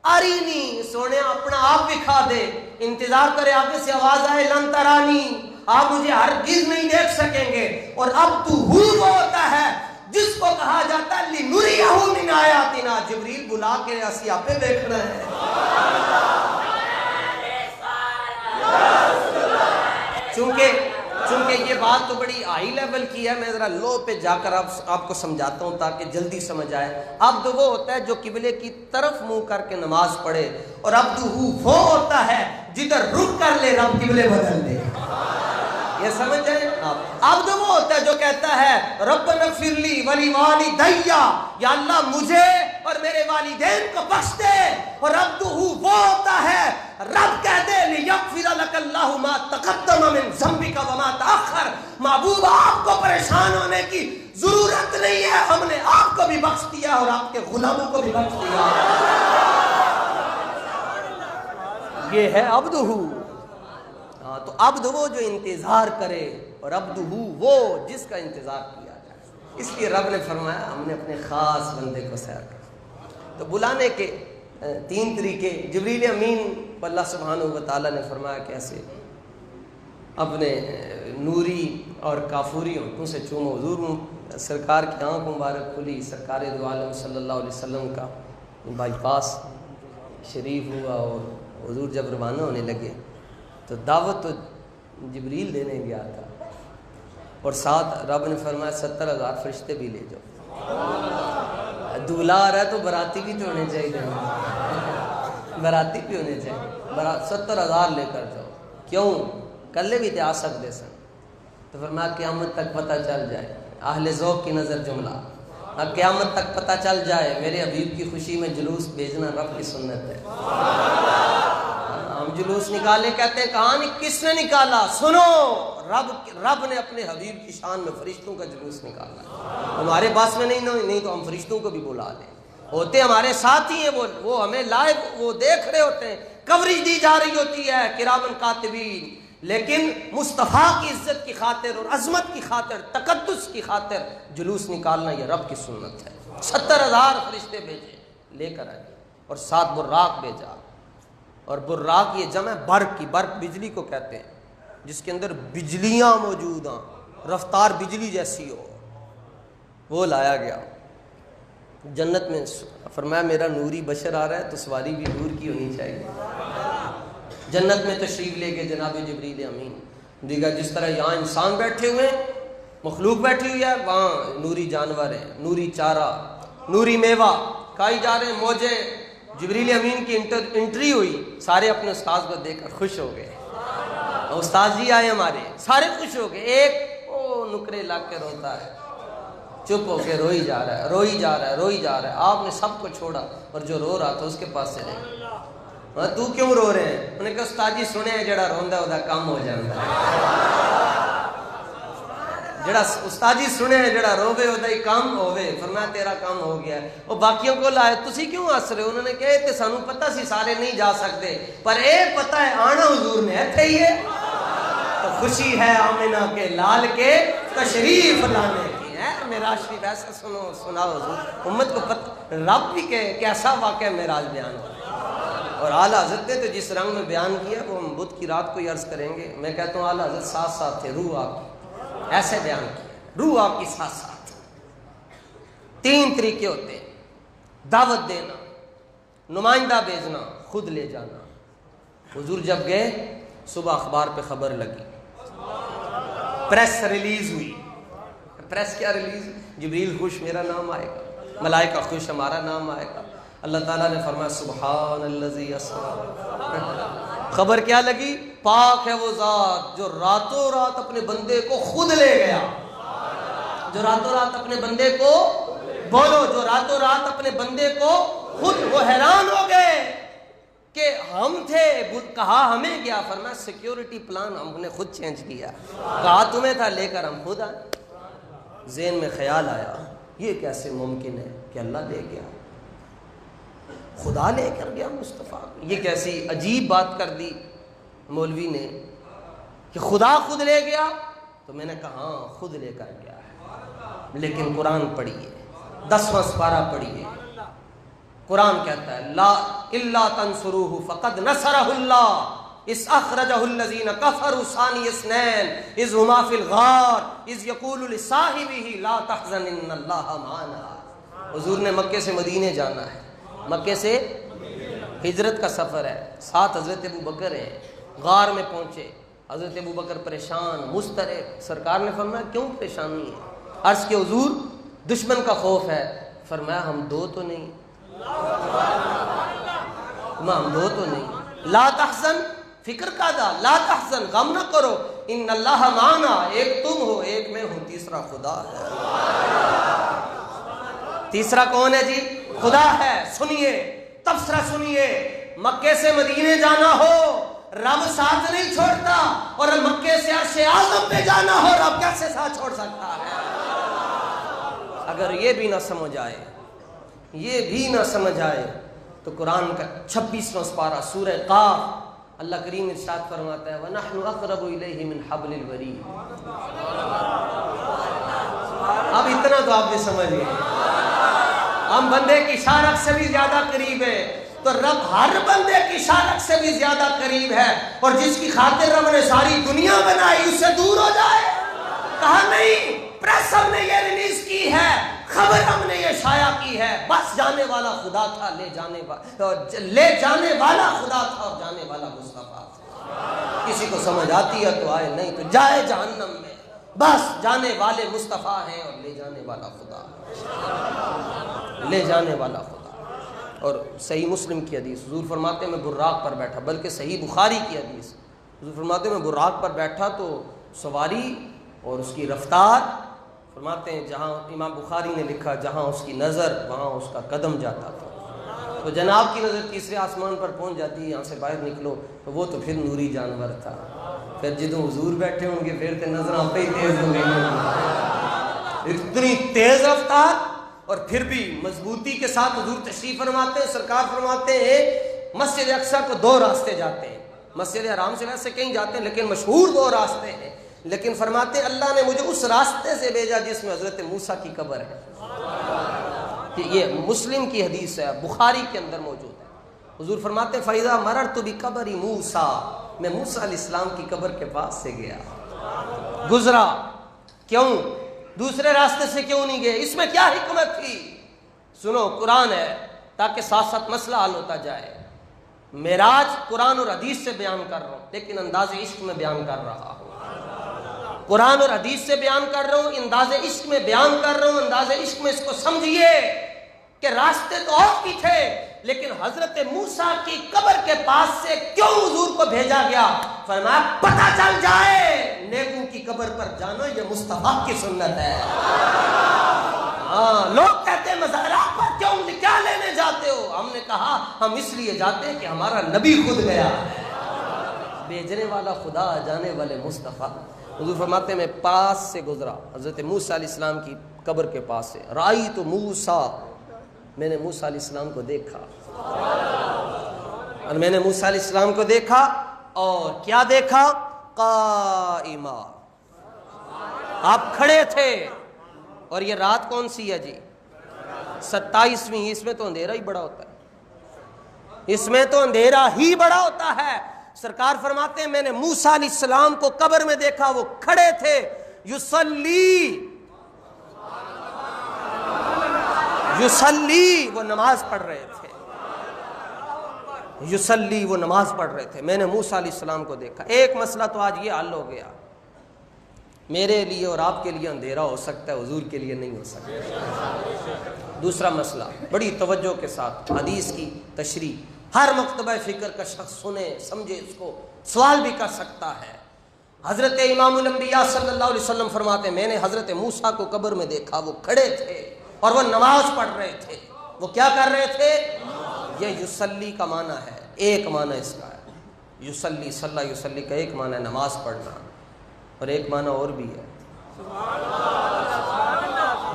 ارینی، سونے اپنا آپ دکھا دے، انتظار کرے آگے سے آواز آئے لن ترانی، آپ مجھے ہرگز نہیں دیکھ سکیں گے. اور عبد وہ ہوتا ہے جس کو کہا جاتا ہے لنریہ من آیاتنا، جبریل بلا کے اسی آپ پہ دیکھنا ہے. چونکہ یہ بات تو بڑی ہائی لیول کی ہے، میں ذرا لو پہ جا کر آپ کو سمجھاتا ہوں تاکہ جلدی سمجھ آئے. عبد وہ ہوتا ہے جو قبلے کی طرف منہ کر کے نماز پڑھے، اور عبد وہ ہوتا ہے جدھر رک کر لے رب قبلے بدل دے. یہ سمجھ جائیں آپ. عبد وہ ہوتا ہے جو کہتا ہے ربنا اغفر لی ولی والدی، یا اللہ مجھے اور میرے والدین کو بخش دے. اور عبد وہ ہوتا ہے رب کہہ دے لیغفر لک اللہ ما تقدم من ذنبک وما تاخر، محبوب آپ کو پریشان ہونے کی ضرورت نہیں ہے، ہم نے آپ کو بھی بخش دیا اور آپ کے غلاموں کو بھی بخش دیا. یہ ہے عبد. تو عبد وہ جو انتظار کرے، اور عبد وہ جس کا انتظار کیا جائے. اس لیے رب نے فرمایا ہم نے اپنے خاص بندے کو سیر کیا. تو بلانے کے 3 طریقے. جبریل امین کو اللہ سبحانہ و تعالیٰ نے فرمایا کیسے اپنے نوری اور کافوری ہونٹوں سے چومو. حضور سرکار کی آنکھ مبارک کھلی، سرکار دو عالم صلی اللہ علیہ وسلم کا بائی پاس شریف ہوا، اور حضور جب روانہ ہونے لگے تو دعوت تو جبریل دینے گیا تھا، اور ساتھ رب نے فرمایا 70,000 فرشتے بھی لے جاؤ. دولہا آ رہا ہے تو براتی بھی تو ہونے چاہیے، براتی بھی ہونے چاہیے. 70,000 لے کر جاؤ. کیوں؟ کلے بھی آ سکتے سن. تو فرمایا قیامت تک پتہ چل جائے. اہل ذوق کی نظر جملہ، قیامت تک پتہ چل جائے میرے حبیب کی خوشی میں جلوس بھیجنا رب کی سنت ہے. ہم جلوس نکالے کہتے ہیں کہاں کس نے نکالا؟ سنو، رب نے اپنے حبیب کی شان میں فرشتوں کا جلوس نکالا. ہمارے پاس میں نہیں تو ہم فرشتوں کو بھی بلا لیں. ہوتے ہمارے ساتھ ہی ہیں، وہ ہمیں لائیو وہ دیکھ رہے ہوتے ہیں، کوریج دی جا رہی ہوتی ہے کرامن کاتبین. لیکن مصطفیٰ کی عزت کی خاطر اور عظمت کی خاطر، تقدس کی خاطر جلوس نکالنا یہ رب کی سنت ہے. 70,000 فرشتے بھیجے لے کر آئے، اور ساتھ براق بھیجا. اور براق یہ جمع برق کی، برق بجلی کو کہتے ہیں، جس کے اندر بجلیاں موجود ہیں، رفتار بجلی جیسی ہو، وہ لایا گیا. جنت میں فرمایا میرا نوری بشر آ رہا ہے تو سواری بھی نور کی ہونی چاہیے. جنت میں تشریف لے کے جناب جبریل امین دیکھا جس طرح یہاں انسان بیٹھے ہوئے ہیں، مخلوق بیٹھی ہوئی ہے، وہاں نوری جانور ہیں، نوری چارہ، نوری میوہ کھائی جا رہے ہیں، موجے. جبریل امین کی انٹری ہوئی، سارے اپنے استاذ کو دیکھ کر خوش ہو گئے. استاذ جی آئے ہمارے، سارے خوش ہو گئے. ایک وہ نکرے لگ کے روتا ہے، چپ ہو کے روئی جا رہا ہے، روئی جا رہا ہے، روئی جا رہا ہے. آپ نے سب کو چھوڑا اور جو رو رہا تھا اس کے پاس سے لے. تو کیوں رو رہے ہیں؟ انہوں نے کہا استاد جی سنے ہیں جڑا روندا ہے کم ہو جاتا ہے. جڑا استاد جی سنے ہیں جڑا روے ہوتا ہی کم ہوے. فرمایا تیرا کام ہو گیا. وہ باقیوں کو لائے تسی کیوں ہس رہے ہو؟ انہوں نے کہا تے سانوں پتہ سی سارے نہیں جا سکتے، پر اے پتہ ہے آنا حضور نے ایتھے ہی ہے. تو خوشی ہے آمنہ کے لال کے تشریف لانے کی ہے. معراج شریف ایسا سناؤ حضور امت کو پتہ رب بھی کہ کیسا واقعہ معراج بیان ہو. اور اعلیٰ حضرت نے تو جس رنگ میں بیان کیا وہ ہم بدھ کی رات کو ہی عرض کریں گے. میں کہتا ہوں اعلیٰ حضرت ساتھ ساتھ تھے، روح آپ کی ایسے بیان کیا، روح آپ کی ساتھ ساتھ. 3 طریقے ہوتے ہیں: دعوت دینا، نمائندہ بھیجنا، خود لے جانا. حضور جب گئے صبح اخبار پہ خبر لگی، پریس ریلیز ہوئی. پریس کیا ریلیز؟ جبریل خوش میرا نام آئے گا، ملائکہ خوش ہمارا نام آئے گا. اللہ تعالیٰ نے فرمایا سبحان الذی اسریٰ. خبر کیا لگی؟ پاک ہے وہ ذات جو راتوں رات اپنے بندے کو خود لے گیا. جو راتوں رات اپنے بندے کو، بولو، جو راتوں رات اپنے بندے کو خود. وہ حیران ہو گئے کہ ہم تھے، کہا ہمیں کیا؟ فرمایا سیکیورٹی پلان ہم نے خود چینج کیا، کہا تمہیں تھا لے کر ہم خود آئے. ذہن میں خیال آیا یہ کیسے ممکن ہے کہ اللہ لے گیا، خدا لے کر گیا مصطفیٰ. یہ کیسی عجیب بات کر دی. مولوی نے کہ خدا خود لے گیا، تو میں نے کہا ہاں خود لے کر گیا ہے، لیکن قرآن پڑھیے، 10واں سپارہ پڑھیے، قرآن کہتا ہے لا الا تنصروہ فقد نصرہ اللہ اس اخرجہ الذین کفروا ثانی اثنین اذ ہما فی الغار اذ یقول لصاحبہ لا تحزن ان اللہ معنا۔ حضور نے مکے سے مدینے جانا ہے، مکے سے ہجرت کا سفر ہے، ساتھ حضرت ابوبکر ہیں، غار میں پہنچے، حضرت ابوبکر پریشان مضطرب، سرکار نے فرمایا کیوں پریشانی ہے؟ عرض کہ حضور دشمن کا خوف ہے، فرمایا ہم دو تو نہیں، ہم دو تو نہیں، لا تحزن فکر کا دا، لا تحزن غم نہ کرو، ان اللہ معنا، ایک تم ہو ایک میں ہوں، تیسرا خدا ہے۔ تیسرا کون ہے جی؟ خدا ہے۔ سنیے تبصرہ سنیے، مکے سے مدینے جانا ہو رب ساتھ نہیں چھوڑتا، اور مکے سے عرش اعظم پہ جانا ہو رب کیسے ساتھ چھوڑ سکتا ہے؟ اگر یہ بھی نہ سمجھ آئے، یہ بھی نہ سمجھ آئے تو قرآن کا 26واں سپارہ سورہ قاف، اللہ کریم ارشاد فرماتا ہے وَنَحْنُ أَقْرَبُ إِلَيْهِ مِنْ حَبْلِ الْوَرِيدِ۔ اب اتنا تو آپ نے سمجھ گئے، ہم بندے کی شارک سے بھی زیادہ قریب ہے، تو رب ہر بندے کی شارک سے بھی زیادہ قریب ہے، اور جس کی خاطر رب نے ساری دنیا بنائی اس سے دور ہو جائے؟ کہا نہیں، پریس ہم نے یہ ریلیز کی ہے، خبر ہم نے یہ شائع کی ہے، بس جانے والا خدا تھا، لے جانے والا خدا تھا اور جانے والا مصطفیٰ تھا۔ کسی کو سمجھ آتی ہے تو آئے، نہیں تو جائے جہنم میں، بس جانے والے مصطفیٰ ہیں اور لے جانے والا خدا، لے جانے والا خدا۔ اور صحیح مسلم کی حدیث، حضور فرماتے ہیں میں براق پر بیٹھا، بلکہ صحیح بخاری کی حدیث، حضور فرماتے ہیں میں براق پر بیٹھا تو سواری اور اس کی رفتار، فرماتے ہیں جہاں امام بخاری نے لکھا جہاں اس کی نظر وہاں اس کا قدم جاتا تھا، تو جناب کی نظر تیسرے آسمان پر پہنچ جاتی ہے، یہاں سے باہر نکلو تو وہ تو پھر نوری جانور تھا، پھر جدوں حضور بیٹھے ہوں گے پھر تو نظر آپ ہی تیز ہو گئی، اتنی تیز رفتار، اور پھر بھی مضبوطی کے ساتھ حضور تشریف فرماتے ہیں، سرکار فرماتے ہیں مسجد اقصیٰ کو 2 راستے جاتے ہیں، مسجد حرام سے ویسے کہیں جاتے ہیں لیکن مشہور 2 راستے ہیں، لیکن فرماتے ہیں اللہ نے مجھے اس راستے سے بھیجا جس میں حضرت موسیٰ کی قبر ہے، کہ یہ مسلم کی حدیث ہے، بخاری کے اندر موجود ہے۔ حضور فرماتے ہیں فَإِذَا مَرَرْتُ بِقَبْرِ مُوسَىٰ، میں موسیٰ علیہ السلام کی قبر کے پاس سے گیا، گزرا، کیوں؟ دوسرے راستے سے کیوں نہیں گئے؟ اس میں کیا حکمت تھی؟ سنو، قرآن ہے تاکہ ساتھ ساتھ مسئلہ حل ہوتا جائے۔ معراج قرآن اور حدیث سے بیان کر رہا ہوں لیکن انداز عشق میں بیان کر رہا ہوں، قرآن اور حدیث سے بیان کر رہا ہوں، انداز عشق میں بیان کر رہا ہوں، انداز عشق میں اس کو سمجھیے کہ راستے تو اور بھی تھے، لیکن حضرت موسیٰ کی قبر کے پاس سے کیوں حضور کو بھیجا گیا؟ فرمایا پتہ چل جائے نیکوں کی قبر پر جانا یہ مصطفیٰ کی سنت ہے۔ ہاں، لوگ کہتے ہیں مزارات پر کیا لینے جاتے ہو؟ ہم نے کہا ہم اس لیے جاتے ہیں کہ ہمارا نبی خود گیا ہے، بھیجنے والا خدا، جانے والے مصطفیٰ۔ حضور فرماتے ہیں میں پاس سے گزرا حضرت موسیٰ علیہ السلام کی قبر کے پاس سے، رأیت موسیٰ، میں نے موسیٰ علیہ السلام کو دیکھا، اور میں نے موسیٰ علیہ السلام کو دیکھا، اور کیا دیکھا؟ قائمہ، آپ کھڑے تھے، اور یہ رات کون سی ہے جی؟ 27ویں، اس میں تو اندھیرا ہی بڑا ہوتا ہے، اس میں تو اندھیرا ہی بڑا ہوتا ہے۔ سرکار فرماتے ہیں میں نے موسیٰ علیہ السلام کو قبر میں دیکھا، وہ کھڑے تھے، یصلی، وہ نماز پڑھ رہے تھے، یصلی، وہ نماز پڑھ رہے تھے، میں نے موسیٰ علیہ السلام کو دیکھا۔ ایک مسئلہ تو آج یہ حل ہو گیا، میرے لیے اور آپ کے لیے اندھیرا ہو سکتا ہے، حضور کے لیے نہیں ہو سکتا۔ دوسرا مسئلہ بڑی توجہ کے ساتھ حدیث کی تشریح، ہر مکتبہ فکر کا شخص سنے سمجھے، اس کو سوال بھی کر سکتا ہے۔ حضرت امام الانبیاء صلی اللہ علیہ وسلم فرماتے ہیں میں نے حضرت موسیٰ کو قبر میں دیکھا، وہ کھڑے تھے اور وہ نماز پڑھ رہے تھے۔ وہ کیا کر رہے تھے؟ یہ یصلی کا معنی ہے، ایک معنی اس کا ہے، یصلی، صلی یصلی کا ایک معنی ہے نماز پڑھنا، اور ایک معنی اور بھی ہے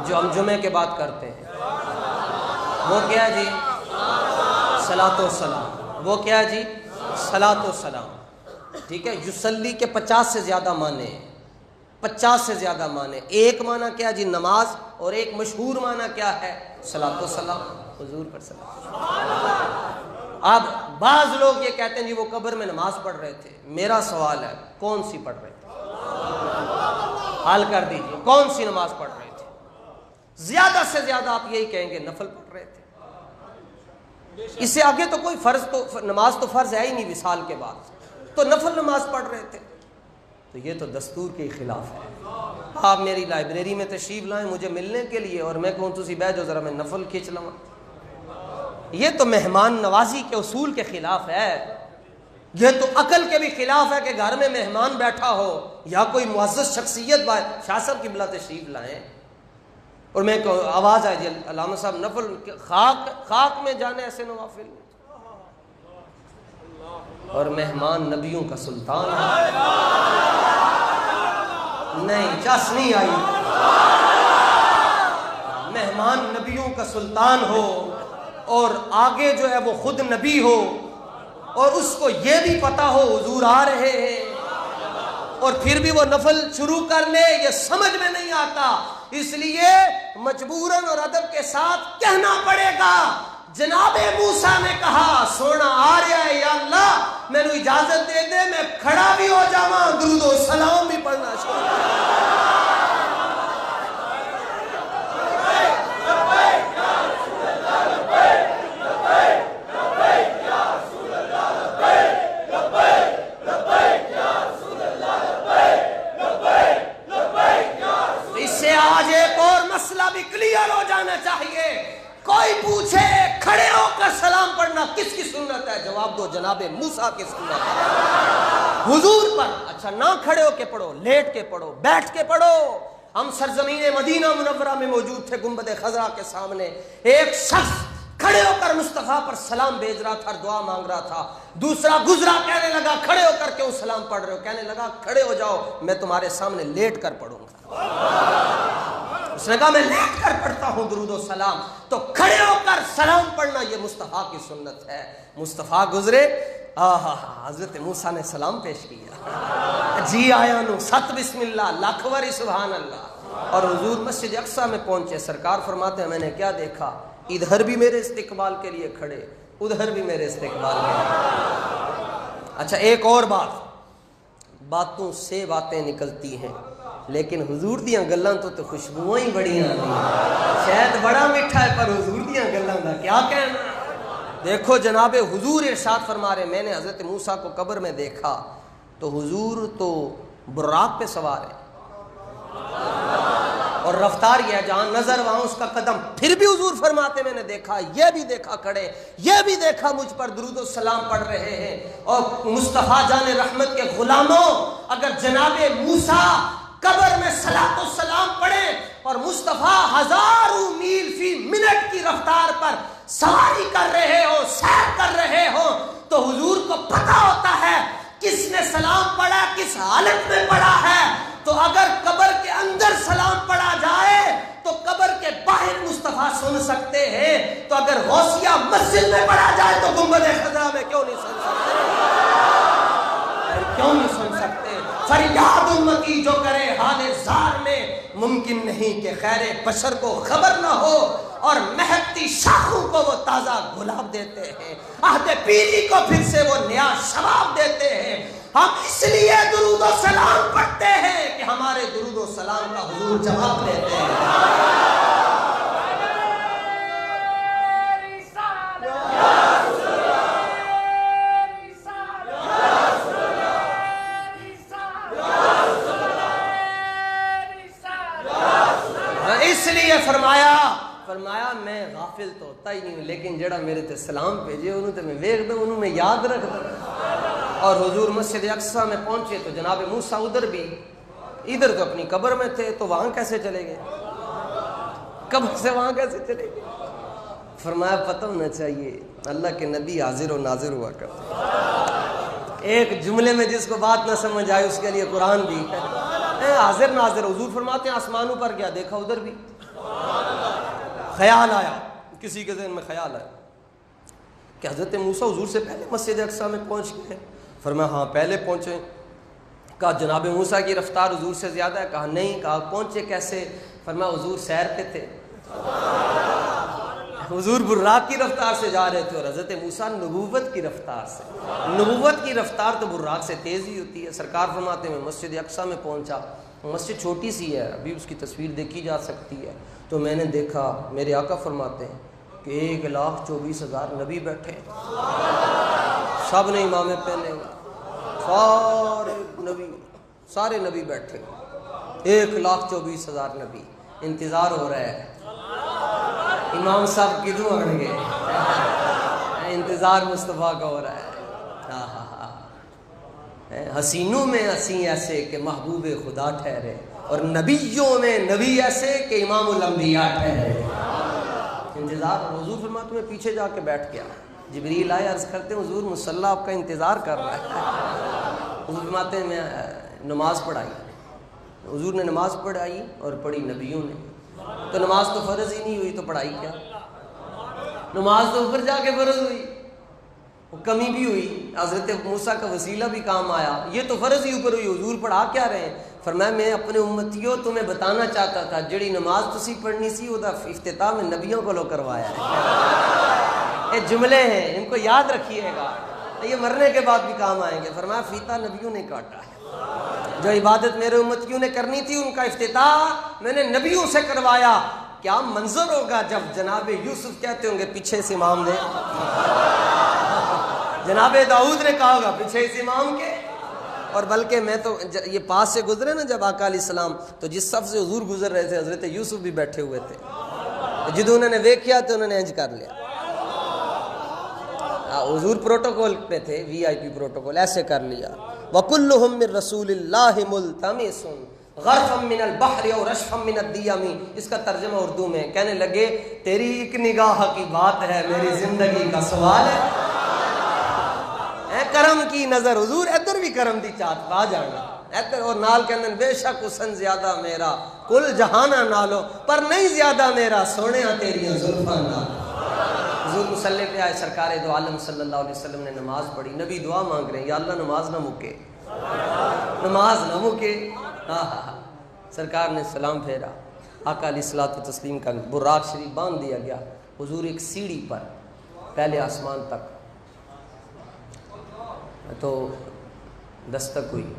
جو ہم جمعے کے بعد کرتے ہیں، وہ کیا ہے جی؟ صلاۃ و سلام۔ وہ کیا ہے جی؟ صلاۃ و سلام۔ ٹھیک ہے، یصلی کے 50 سے زیادہ معنی ہیں، 50 سے زیادہ معنی۔ ایک معنی کیا جی نماز، اور ایک مشہور معنی کیا ہے صلاۃ و سلام، حضور پر سلام۔ اب بعض لوگ یہ کہتے ہیں جی وہ قبر میں نماز پڑھ رہے تھے، میرا سوال ہے کون سی پڑھ رہے تھے؟ حل کر دیجئے، کون سی نماز پڑھ رہے تھے؟ زیادہ سے زیادہ آپ یہی کہیں گے نفل پڑھ رہے تھے، اس سے آگے تو کوئی فرض تو نماز تو فرض ہے ہی نہیں وصال کے بعد، تو نفل نماز پڑھ رہے تھے، تو یہ تو دستور کے خلاف ہے۔ آپ میری لائبریری میں تشریف لائیں مجھے ملنے کے لیے اور میں کہوں تسی بیٹھ جاؤ ذرا میں نفل کھینچ لوں، یہ تو مہمان نوازی کے اصول کے خلاف ہے، یہ تو عقل کے بھی خلاف ہے کہ گھر میں مہمان بیٹھا ہو یا کوئی معزز شخصیت شاہ صاحب قبلہ تشریف لائیں اور میں کہوں آواز آئے جی علامہ صاحب نفل خاک میں جانے ایسے نوافل، اور مہمان نبیوں کا سلطان ہے، نہیں چس نہیں آئی، مہمان نبیوں کا سلطان ہو اور آگے جو ہے وہ خود نبی ہو اور اس کو یہ بھی پتا ہو حضور آ رہے ہیں اور پھر بھی وہ نفل شروع کر لے، یہ سمجھ میں نہیں آتا، اس لیے مجبوراً اور ادب کے ساتھ کہنا پڑے گا۔ جناب موسیٰ نے کہا سونا آ رہا ہے یا اللہ میں نے اجازت دے دے میں کھڑا بھی ہو جاواں درود و سلام بھی پڑھنا شروع۔ مسئلہ بھی کلیئر ہو جانا چاہیے، کوئی پوچھے کھڑے ہو کر سلام پڑھنا کس کی سنت ہے، جواب دو جناب موسیٰ کی سنت ہے حضور پر۔ اچھا نہ کھڑے ہو کے پڑھو، لیٹ کے پڑھو، بیٹھ کے پڑھو۔ ہم سرزمین مدینہ منورہ میں موجود تھے گنبد خضرا کے سامنے، ایک شخص کھڑے ہو کر مصطفیٰ پر سلام بھیج رہا تھا، دعا مانگ رہا تھا، دوسرا گزرا کہنے لگا کھڑے ہو کر کیوں سلام پڑھ رہے ہو؟ کہنے لگا کھڑے ہو جاؤ میں تمہارے سامنے لیٹ کر پڑھوں گا۔ اس نے کہا میں لیٹ کر پڑھتا ہوں درود و سلام، تو کھڑے ہو کر سلام پڑھنا یہ مصطفیٰ کی سنت ہے۔ مصطفیٰ گزرے، حضرت موسیٰ نے سلام پیش کیا، جی آیا نو ست بسم اللہ لاکھ واری سبحان اللہ، اور حضور مسجد اقصیٰ میں پہنچے، سرکار فرماتے ہیں میں نے کیا دیکھا، ادھر بھی میرے استقبال کے لیے کھڑے، ادھر بھی میرے استقبال کے لیے۔ اچھا ایک اور باتوں سے باتیں نکلتی ہیں، لیکن حضور دیاں گلاں تو خوشبوئیں ہی بڑی آتی ہیں، شاید بڑا میٹھا ہے پر حضور دیاں گلاں دا کیا کہنا۔ دیکھو جناب حضور ارشاد فرما رہے، میں نے حضرت موسیٰ کو قبر میں دیکھا تو حضور تو براق پہ سوار ہے اور رفتار یہ ہے جہاں نظر وہاں اس کا قدم، پھر بھی حضور فرماتے میں نے دیکھا، یہ بھی دیکھا کھڑے، یہ بھی دیکھا مجھ پر درود و سلام پڑھ رہے ہیں۔ اور مصطفیٰ جان رحمت کے غلاموں، اگر جناب موسیٰ قبر میں صلاۃ و سلام پڑھے اور مصطفیٰ ہزاروں میل فی منٹ کی رفتار پر سواری کر رہے ہو، سیر کر رہے ہو، تو حضور کو پتا ہوتا ہے کس نے سلام پڑھا، کس حالت میں پڑھا ہے۔ تو اگر قبر کے اندر سلام پڑھا جائے تو قبر کے باہر مصطفیٰ سن سکتے ہیں، تو اگر غوثیہ مسجد میں پڑھا جائے تو گنبد خضرا میں کیوں نہیں سن سکتے؟ کیوں نہیں سن سکتے؟ فریاد امتی جو کرے حال زار میں، ممکن نہیں کہ خیر بشر کو خبر نہ ہو، اور مہکتی شاخوں کو وہ تازہ گلاب دیتے ہیں، عہد پیری کو پھر سے وہ نیا شباب دیتے ہیں۔ ہم اس لیے درود و سلام پڑھتے ہیں کہ ہمارے درود و سلام کا حضور جواب دیتے ہیں۔ اس لیے فرمایا میں غافل تو ہوتا ہی نہیں ہوں، لیکن جڑا میرے تے سلام بھیجے انہوں تے میں ویکھ دوں، انہوں میں یاد رکھ دوں۔ اور حضور مسجد اقصیٰ میں پہنچے تو جناب موسیٰ ادھر تو اپنی قبر میں تھے، تو وہاں کیسے چلے گئے؟ قبر سے وہاں کیسے چلے گئے؟ فرمایا پتہ ہونا چاہیے اللہ کے نبی حاضر و ناظر ہوا کرتے، ایک جملے میں جس کو بات نہ سمجھ آئے اس کے لیے قرآن بھی ہے، حاضر ناظر۔ حضور فرماتے ہیں آسمانوں پر گیا، دیکھا ادھر بھی، خیال آیا، کسی کے ذہن میں خیال آیا کہ حضرت موسیٰ حضور سے پہلے مسجد اقصیٰ میں پہنچ گئے، فرمایا ہاں پہلے پہنچے. کہا جناب موسیٰ کی رفتار حضور سے زیادہ ہے؟ کہا نہیں. کہا پہنچے کیسے؟ فرمایا حضور سیر پہ تھے. حضور براق کی رفتار سے جا رہے تھے اور حضرت موسیٰ نبوت کی رفتار سے. نبوت کی رفتار تو براق سے تیز ہی ہوتی ہے. سرکار فرماتے ہیں میں مسجد اقصیٰ میں پہنچا. مسجد چھوٹی سی ہے, ابھی اس کی تصویر دیکھی جا سکتی ہے. تو میں نے دیکھا, میرے آقا فرماتے ہیں کہ 1,24,000 نبی بیٹھے, سب نے امامے پہنے ہوئے, سارے نبی بیٹھے, 1,24,000 نبی. انتظار ہو رہا ہے امام صاحب کدوں آن گے, انتظار مصطفیٰ کا ہو رہا ہے. حسینوں میں حسین ایسے کہ محبوب خدا ٹھہرے, اور نبیوں میں نبی ایسے کہ امام الانبیاء ٹھہرے. انتظار. حضور فرماتے میں پیچھے جا کے بیٹھ گیا. جبریل آئے, عرض کرتے ہیں حضور مصلی آپ کا انتظار کر رہا ہے. حضور فرماتے ہیں میں نماز پڑھائی. حضور نے نماز پڑھائی اور پڑھی نبیوں نے. تو نماز تو فرض ہی نہیں ہوئی تو پڑھائی کیا؟ نماز تو اوپر جا کے فرض ہوئی, کمی بھی ہوئی. حضرت موسیٰ کا وسیلہ بھی کام آیا, یہ تو فرض ہی اوپر ہوئی. حضور پڑھا کیا رہے ہیں؟ فرمایا میں اپنے امتیوں تمہیں بتانا چاہتا تھا جڑی نماز تسی پڑھنی سی وہ افتتاح میں نبیوں کو لو کروایا ہے. یہ جملے ہیں, ان کو یاد رکھیے گا, یہ مرنے کے بعد بھی کام آئیں گے. فرمایا فیتا نبیوں نے کاٹا ہے. جو عبادت میرے امتیوں نے کرنی تھی ان کا افتتاح میں نے نبیوں سے کروایا. کیا منظر ہوگا جب جناب یوسف کہتے ہوں گے پیچھے سے امام نے, جناب داؤد نے کہا ہوگا پیچھے سے امام کے. اور بلکہ میں تو یہ پاس سے گزرے نا جب آقا علیہ السلام, تو جس صف سے حضور گزر رہے تھے حضرت یوسف بھی بیٹھے ہوئے تھے. جدو انہوں نے ویکھیا تو انہوں نے انج کر لیا. حضور پروٹوکول پہ تھے, وی آئی پی پروٹوکول, ایسے کر لیا. وَكُلُّهُم مِّن رَّسُولِ اللَّهِ مُلْتَمِسٌ غَرْفًا مِّنَ الْبَحْرِ أَوْ رَشْفًا مِّنَ الدِّيَمِ. اس کا ترجمہ اردو میں کہنے لگے تیری ایک نگاہ کی بات ہے, میری زندگی کا سوال ہے. کرم کی نظر, حضور ادھر بھی کرم دی چاہت پا جانا ادھر. اور نال کہنے بے شک حسن زیادہ میرا کل جہانہ نالو, پر نہیں زیادہ میرا سونیاں تیریاں زلفاں نالو. حضور مصلی پہ آئے, سرکار دو عالم صلی اللہ علیہ وسلم نے نماز پڑھی. نبی دعا مانگ رہے ہیں یا اللہ نماز نہ مکے, نماز نہ مکے. سرکار نے سلام پھیرا. آقا علیہ الصلوۃ والتسلیم کا براق شریف باندھ دیا گیا. حضور ایک سیڑھی پر پہلے آسمان تک, تو دستک ہوئی.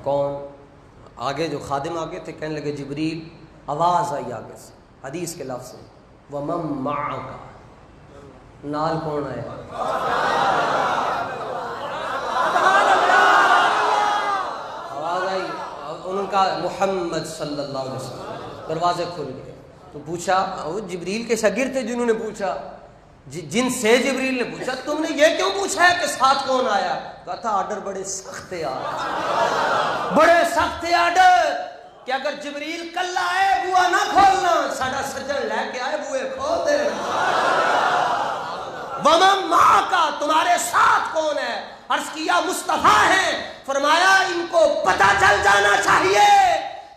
کون آگے, جو خادم آگے تھے, کہنے لگے جبریل. آواز آئی آگے سے, حدیث کے لفظ ہیں وَمَن مَّعَكَ, نال کون آیا؟ آواز آئی, انہوں کا محمد صلی اللہ علیہ وسلم. دروازے کھل گئے. تو پوچھا, وہ جبریل کے شاگرد تھے جنہوں نے پوچھا, جن سے جبریل نے پوچھا تم نے یہ کیوں پوچھا ہے کہ ساتھ کون آیا؟ کہا تھا آرڈر بڑے سخت ہے, بڑے سخت آرڈر کہ اگر جبریل کل آئے بوا نہ کھولنا, ساڈا سجن لے کے آئے بوئے کھول دے. وَمَن مَّعَكَ, تمہارے ساتھ کون ہے؟ عرض کیا مصطفیٰ ہیں. فرمایا ان کو پتہ چل جانا چاہیے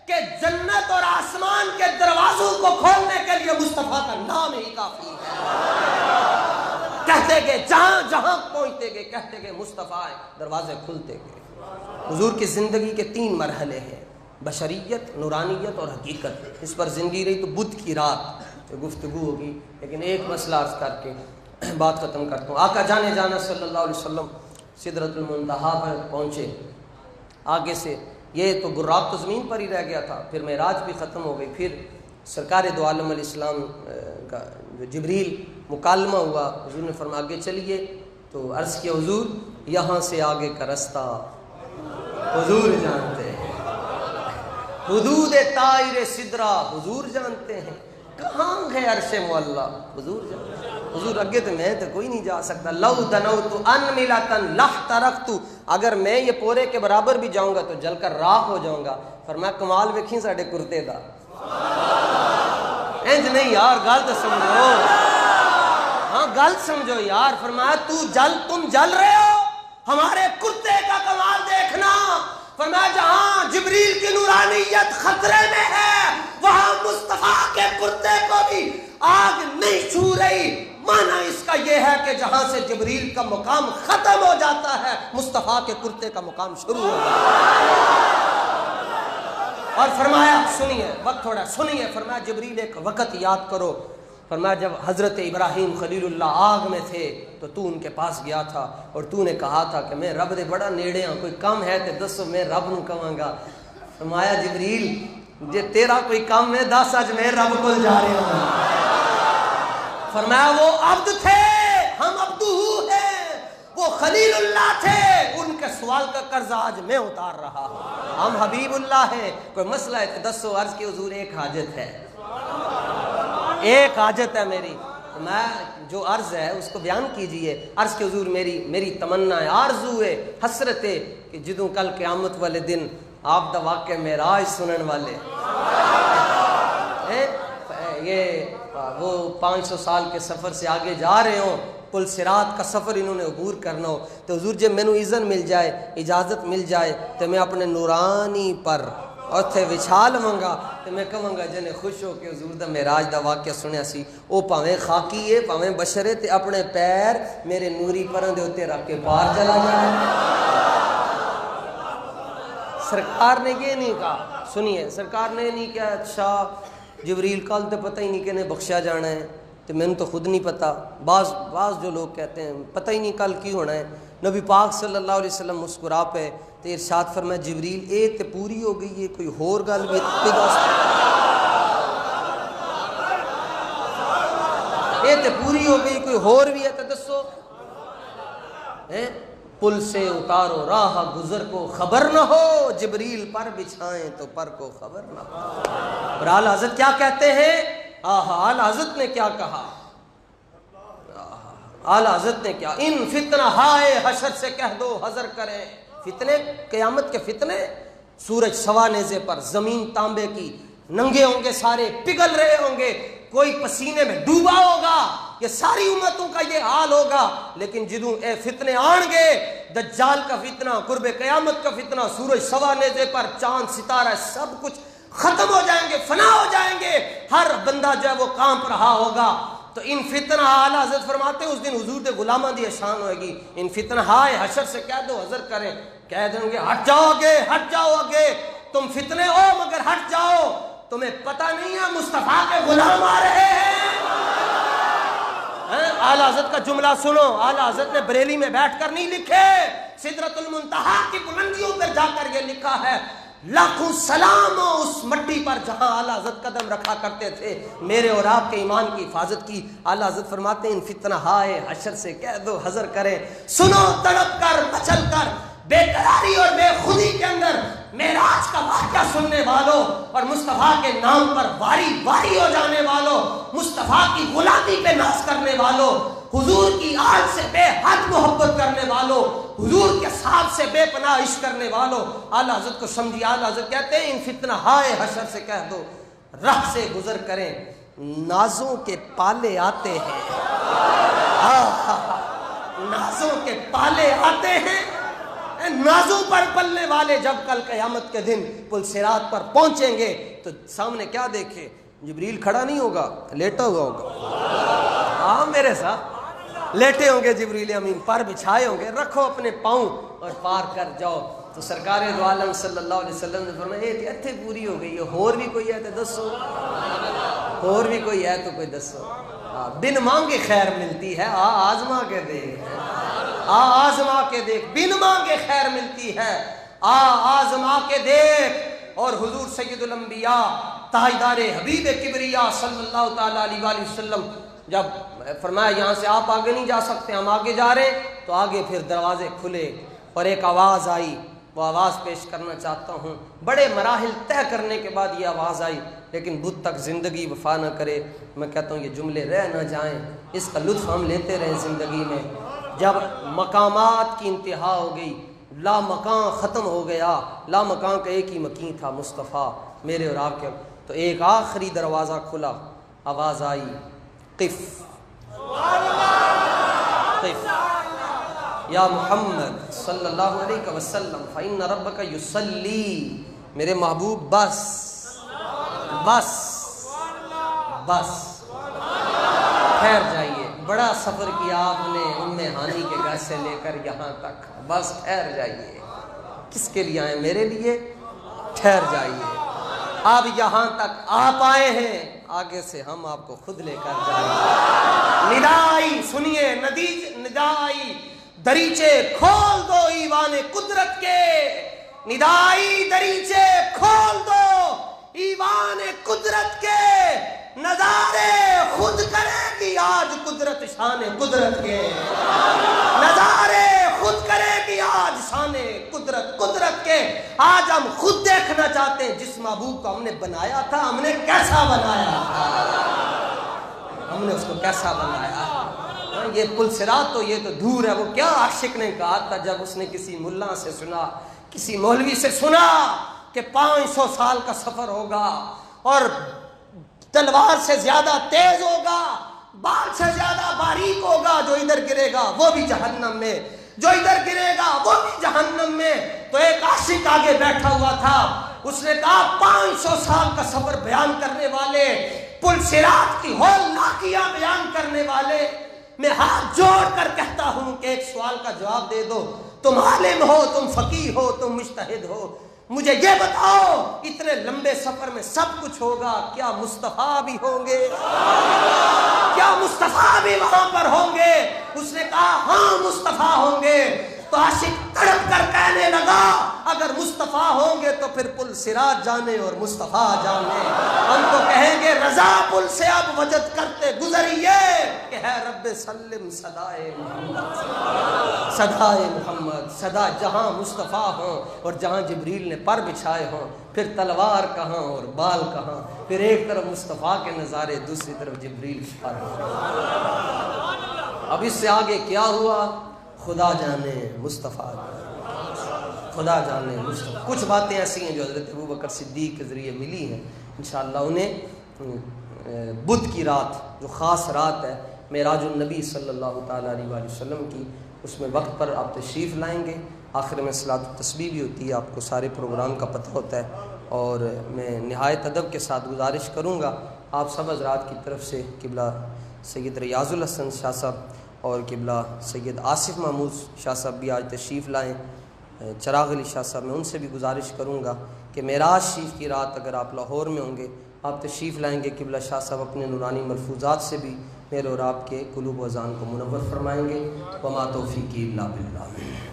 کہ جنت اور آسمان کے دروازوں کو کھولنے کے لیے مصطفیٰ کا نام ہی کافی ہے. کہتے گئے جہاں جہاں پہنچتے گئے کہتے گئے مصطفیٰ ہے, دروازے کھلتے گئے. حضور کی زندگی کے 3 مرحلے ہیں, بشریت, نورانیت اور حقیقت. اس پر زندگی رہی تو بدھ کی رات گفتگو ہوگی, لیکن ایک مسئلہ عرض کر کے بات ختم کرتا ہوں. آقا جانے جانا صلی اللہ علیہ وسلم سدرۃ المنتہا پر پہنچے. آگے سے یہ تو براق تو زمین پر ہی رہ گیا تھا, پھر معراج بھی ختم ہو گئی. پھر سرکار دو عالم علیہ السلام کا جو جبریل مکالمہ ہوا. حضور نے فرمایا آگے چلیے. تو عرض کیا حضور یہاں سے آگے کا رستہ حضور جانتے ہیں, حدود طائر سدرہ حضور جانتے ہیں, کہاں ہے عرش معلیٰ حضور جانتے ہیں. حضور اگے تو میں تو کوئی نہیں جا سکتا. لو دنوت ان ملتن لاحترقت, اگر میں یہ پورے کے برابر بھی جاؤں گا تو جل کر راکھ ہو جاؤں گا. فرمایا کمال ویکھی ساڈے کرتے دا, انج نہیں یار گل تو سمجھو, ہاں گل سمجھو یار. فرمایا تم جل رہے ہو, ہمارے کرتے کا کمال دیکھنا. فرمایا جہاں جبریل کی نورانیت خطرے میں ہے وہاں مصطفیٰ کے کرتے کو بھی آگ نہیں چھو رہی. معنی اس کا یہ ہے کہ جہاں سے جبریل کا مقام ختم ہو جاتا ہے مصطفیٰ کے کرتے کا مقام شروع ہو جاتا ہے۔ اور فرمایا سنیے، وقت تھوڑا سنیے، فرمایا جبریل ایک وقت یاد کرو، فرمایا جب حضرت ابراہیم خلیل اللہ آگ میں تھے تو تو ان کے پاس گیا تھا اور تو نے کہا تھا کہ میں رب دے بڑا نیڑے ہاں، کوئی کم ہے تے دسو میں رب نو کہاں گا۔ فرمایا جبریل جے تیرا کوئی کم ہے دس اج میں رب کو جا رہا ہوں۔ فرمایا وہ عبد تھے، ہم عبدہ ہیں، وہ خلیل اللہ تھے، ان کے سوال کا قرض آج میں اتار رہا ہوں۔ ہم حبیب اللہ ہیں، کوئی مسئلہ ہے تو دسو، عرض کی حضور ایک حاجت ہے، ایک حاجت ہے میری، میں جو عرض ہے اس کو بیان کیجئے۔ عرض کی حضور میری تمنا ہے، آرزو ہے، حسرت ہے کہ جدوں کل قیامت والے دن آپ دا واقع معراج سنن والے یہ وہ 500 سال کے سفر سے آگے جا رہے ہوں، پل صراط کا سفر انہوں نے عبور کرنا ہو، تو حضور جب میں نو اذن مل جائے، اجازت مل جائے تو میں اپنے نورانی پر اوتھے وچھا لواں گا تے میں کہاں گا جنے خوش ہو کے حضور دا معراج دا واقعہ سنیا سی، او پاویں خاکی ہے پاویں بشر ہے تے اپنے پیر میرے نوری پراں دے اوتے رکھ کے پار چلا جائے۔ سرکار نے یہ نہیں کہا، سنیے، سرکار نے نہیں کہا اچھا جبریل کل تو پتہ ہی نہیں کہ نے بخشا جانا ہے، تو میں نے تو خود نہیں پتا، بعض جو لوگ کہتے ہیں پتہ ہی نہیں کل کی ہونا ہے۔ نبی پاک صلی اللہ علیہ وسلم مسکرا پہ تو ارشاد فرمایا جبریل اے تے پوری ہو گئی ہے، کوئی ہور گل بھی اے تے پوری ہو گئی، کوئی ہور بھی ہے تو دسو۔ پل سے اتارو راہ گزر کو خبر نہ ہو، جبریل پر بچھائیں تو پر کو خبر نہ ہو۔ اور اعلی حضرت کیا کہتے ہیں؟ اعلی حضرت نے کیا کہا؟ اعلی حضرت نے کیا، ان فتنہ ہائے حشر سے کہہ دو حذر کریں۔ فتنے، قیامت کے فتنے، سورج سوا نیزے پر، زمین تانبے کی، ننگے ہوں گے سارے، پگھل رہے ہوں گے، کوئی پسینے میں ڈوبا ہوگا، یہ ساری امتوں کا یہ حال ہوگا۔ لیکن جدوں اے فتنے آن گے، دجال کا فتنہ، قرب قیامت کا فتنہ، سورج سوا نیزے پر، چاند ستارہ سب کچھ ختم ہو جائیں گے، فنا ہو جائیں گے، ہر بندہ جو ہے وہ کانپ رہا ہوگا۔ تو ان فتنہ اعلیٰ حضرت فرماتے ہیں اس دن حضور دے غلامہ دی شان ہوئے گی، ان فتنہ ہائے حشر سے کہہ دو حذر کریں، کہہ دیں گے ہٹ جاؤ آگے، ہٹ جاؤ آگے، تم فتنے ہو مگر ہٹ جاؤ، تمہیں پتہ نہیں ہے مصطفیٰ کے غلام آ رہے ہیں۔ اعلیٰ حضرت کا جملہ سنو، اعلیٰ حضرت نے بریلی میں بیٹھ کر نہیں لکھے، سدرۃ المنتہا کی بلندیوں پر جا کر یہ لکھا ہے، لاکھوں سلام ہو اس مٹی پر جہاں اعلیٰ حضرت قدم رکھا کرتے تھے، میرے اور آپ کے ایمان کی حفاظت کی۔ اعلیٰ حضرت فرماتے ہیں ان فتنہ ہائے حشر سے کہہ دو حذر کریں، سنو تڑپ کر مچل کر بے قراری اور بے خودی کے اندر معراج کا واقعہ سننے والوں اور مصطفیٰ کے نام پر واری واری ہو جانے والوں، مصطفیٰ کی غلامی پہ ناز کرنے والوں، حضور کی آل سے بے حد محبت کرنے والوں، حضور کے صاحب سے بے پناہ عشق کرنے والوں، اعلیٰ حضرت کو سمجھی۔ اعلیٰ حضرت کہتے ہیں ان فتنہ ہائے حشر سے کہہ دو رہ سے گزر کریں، نازوں کے پالے آتے ہیں، نازوں کے پالے آتے ہیں، نازوں پر پلنے والے جب کل قیامت کے دن پل صراط پر پہنچیں گے تو سامنے کیا دیکھے؟ جبریل کھڑا نہیں ہوگا، لیٹا ہوا ہوگا۔ ہاں میرے ساتھ لیٹے ہوں گے جبریل امین، پر بچھائے ہوں گے، رکھو اپنے پاؤں اور پار کر جاؤ۔ تو سرکار دو عالم صلی اللہ علیہ وسلم نے فرمایا یہ اتھے پوری ہو گئی ہے، اور بھی کوئی ہے تو دسو، اور بھی کوئی ہے تو کوئی دسو۔ بن مانگے خیر ملتی ہے، آزما کے دیکھ، آزما کے دیکھ، بن مانگے خیر ملتی ہے، آزما کے دیکھ۔ اور حضور سید الانبیاء تاجدار حبیب کبریا صلی اللہ تعالیٰ علیہ وآلہ وسلم جب فرمایا یہاں سے آپ آگے نہیں جا سکتے، ہم آگے جا رہے ہیں، تو آگے پھر دروازے کھلے اور ایک آواز آئی، وہ آواز پیش کرنا چاہتا ہوں۔ بڑے مراحل طے کرنے کے بعد یہ آواز آئی، لیکن بدھ تک زندگی وفا نہ کرے، میں کہتا ہوں یہ جملے رہ نہ جائیں، اس کا لطف ہم لیتے رہیں زندگی میں۔ جب مقامات کی انتہا ہو گئی، لا مکان ختم ہو گیا، لا مکان کا ایک ہی مکین تھا مصطفیٰ میرے اور آپ کے، تو ایک آخری دروازہ کھلا، آواز آئی قف قف یا محمد صلی اللہ علیہ وسلم فإن ربک یصلی، میرے محبوب بس بس بس، ٹھہر جائیے، بڑا سفر کیا آپ نے ام ہانی کے گھر سے لے کر یہاں تک، بس ٹھہر جائیے۔ کس کے لیے آئے؟ میرے لیے؟ ٹھہر جائیے، اب یہاں تک آپ آئے ہیں، آگے سے ہم آپ کو خود لے کر جائیں گے۔ ندائی سنیے، ندائی دریچے کھول دو ایوان قدرت کے، ندائی دریچے کھول دو ایوان قدرت کے، نظارے خود کرے گی آج قدرت شان قدرت کے، نظارے خود کرے گی آج شان قدرت کے۔ آج ہم خود دیکھنا چاہتے ہیں جس محبوب کو ہم نے بنایا تھا، ہم نے کیسا بنایا تھا، ہم نے اس کو کیسا بنایا۔ یہ پل صراط تو یہ تو دور ہے، وہ کیا عاشق نے کہا تھا جب اس نے کسی ملا سے سنا، کسی مولوی سے سنا کہ 500 سال کا سفر ہوگا اور تلوار سے زیادہ تیز ہوگا، بال سے زیادہ باریک ہوگا، جو ادھر گرے گا وہ بھی جہنم میں، جو ادھر گرے گا وہ بھی جہنم میں۔ تو ایک عاشق آگے بیٹھا ہوا تھا، اس نے کہا 500 سال کا سفر بیان کرنے والے، پل صراط کی ہولناکیاں بیان کرنے والے، میں ہاتھ جوڑ کر کہتا ہوں کہ ایک سوال کا جواب دے دو، تم عالم ہو، تم فقیہ ہو، تم مجتہد ہو، مجھے یہ بتاؤ اتنے لمبے سفر میں سب کچھ ہوگا، کیا مصطفیٰ بھی ہوں گے؟ کیا مصطفیٰ بھی وہاں پر ہوں گے؟ اس نے کہا ہاں مصطفیٰ ہوں گے۔ تو عاشق تڑپ کر کہنے لگا اگر مصطفیٰ ہوں گے تو پھر پل صراط جانے اور مصطفیٰ جانے، ہم تو کہیں گے رضا پل سے اب وجد کرتے گزریے کہ ہے رب سلم صدائے محمد، صدائے محمد، صدا جہاں مصطفیٰ ہوں اور جہاں جبریل نے پر بچھائے ہوں، پھر تلوار کہاں اور بال کہاں، پھر ایک طرف مصطفیٰ کے نظارے، دوسری طرف جبریل پر۔ اب اس سے آگے کیا ہوا خدا جانے، مصطفیٰ خدا جانے مصطفیٰ۔ کچھ باتیں ایسی ہیں جو حضرت ابوبکر صدیق کے ذریعے ملی ہیں، انشاءاللہ انہیں بدھ کی رات جو خاص رات ہے معراج النبی صلی اللہ تعالیٰ علیہ وآلہ وسلم کی، اس میں وقت پر آپ تشریف لائیں گے، آخر میں صلاۃ التسبیح بھی ہوتی ہے، آپ کو سارے پروگرام کا پتہ ہوتا ہے، اور میں نہایت ادب کے ساتھ گزارش کروں گا آپ سب حضرات کی طرف سے، قبلہ سید ریاض الحسن شاہ صاحب اور قبلہ سید آصف محمود شاہ صاحب بھی آج تشریف لائیں، چراغ علی شاہ صاحب، میں ان سے بھی گزارش کروں گا کہ معراج شریف کی رات اگر آپ لاہور میں ہوں گے، آپ تشریف لائیں گے، قبلہ شاہ صاحب اپنے نورانی ملفوظات سے بھی میرے اور آپ کے قلوب و اذان کو منور فرمائیں گے۔ وما توفیقی الا باللہ۔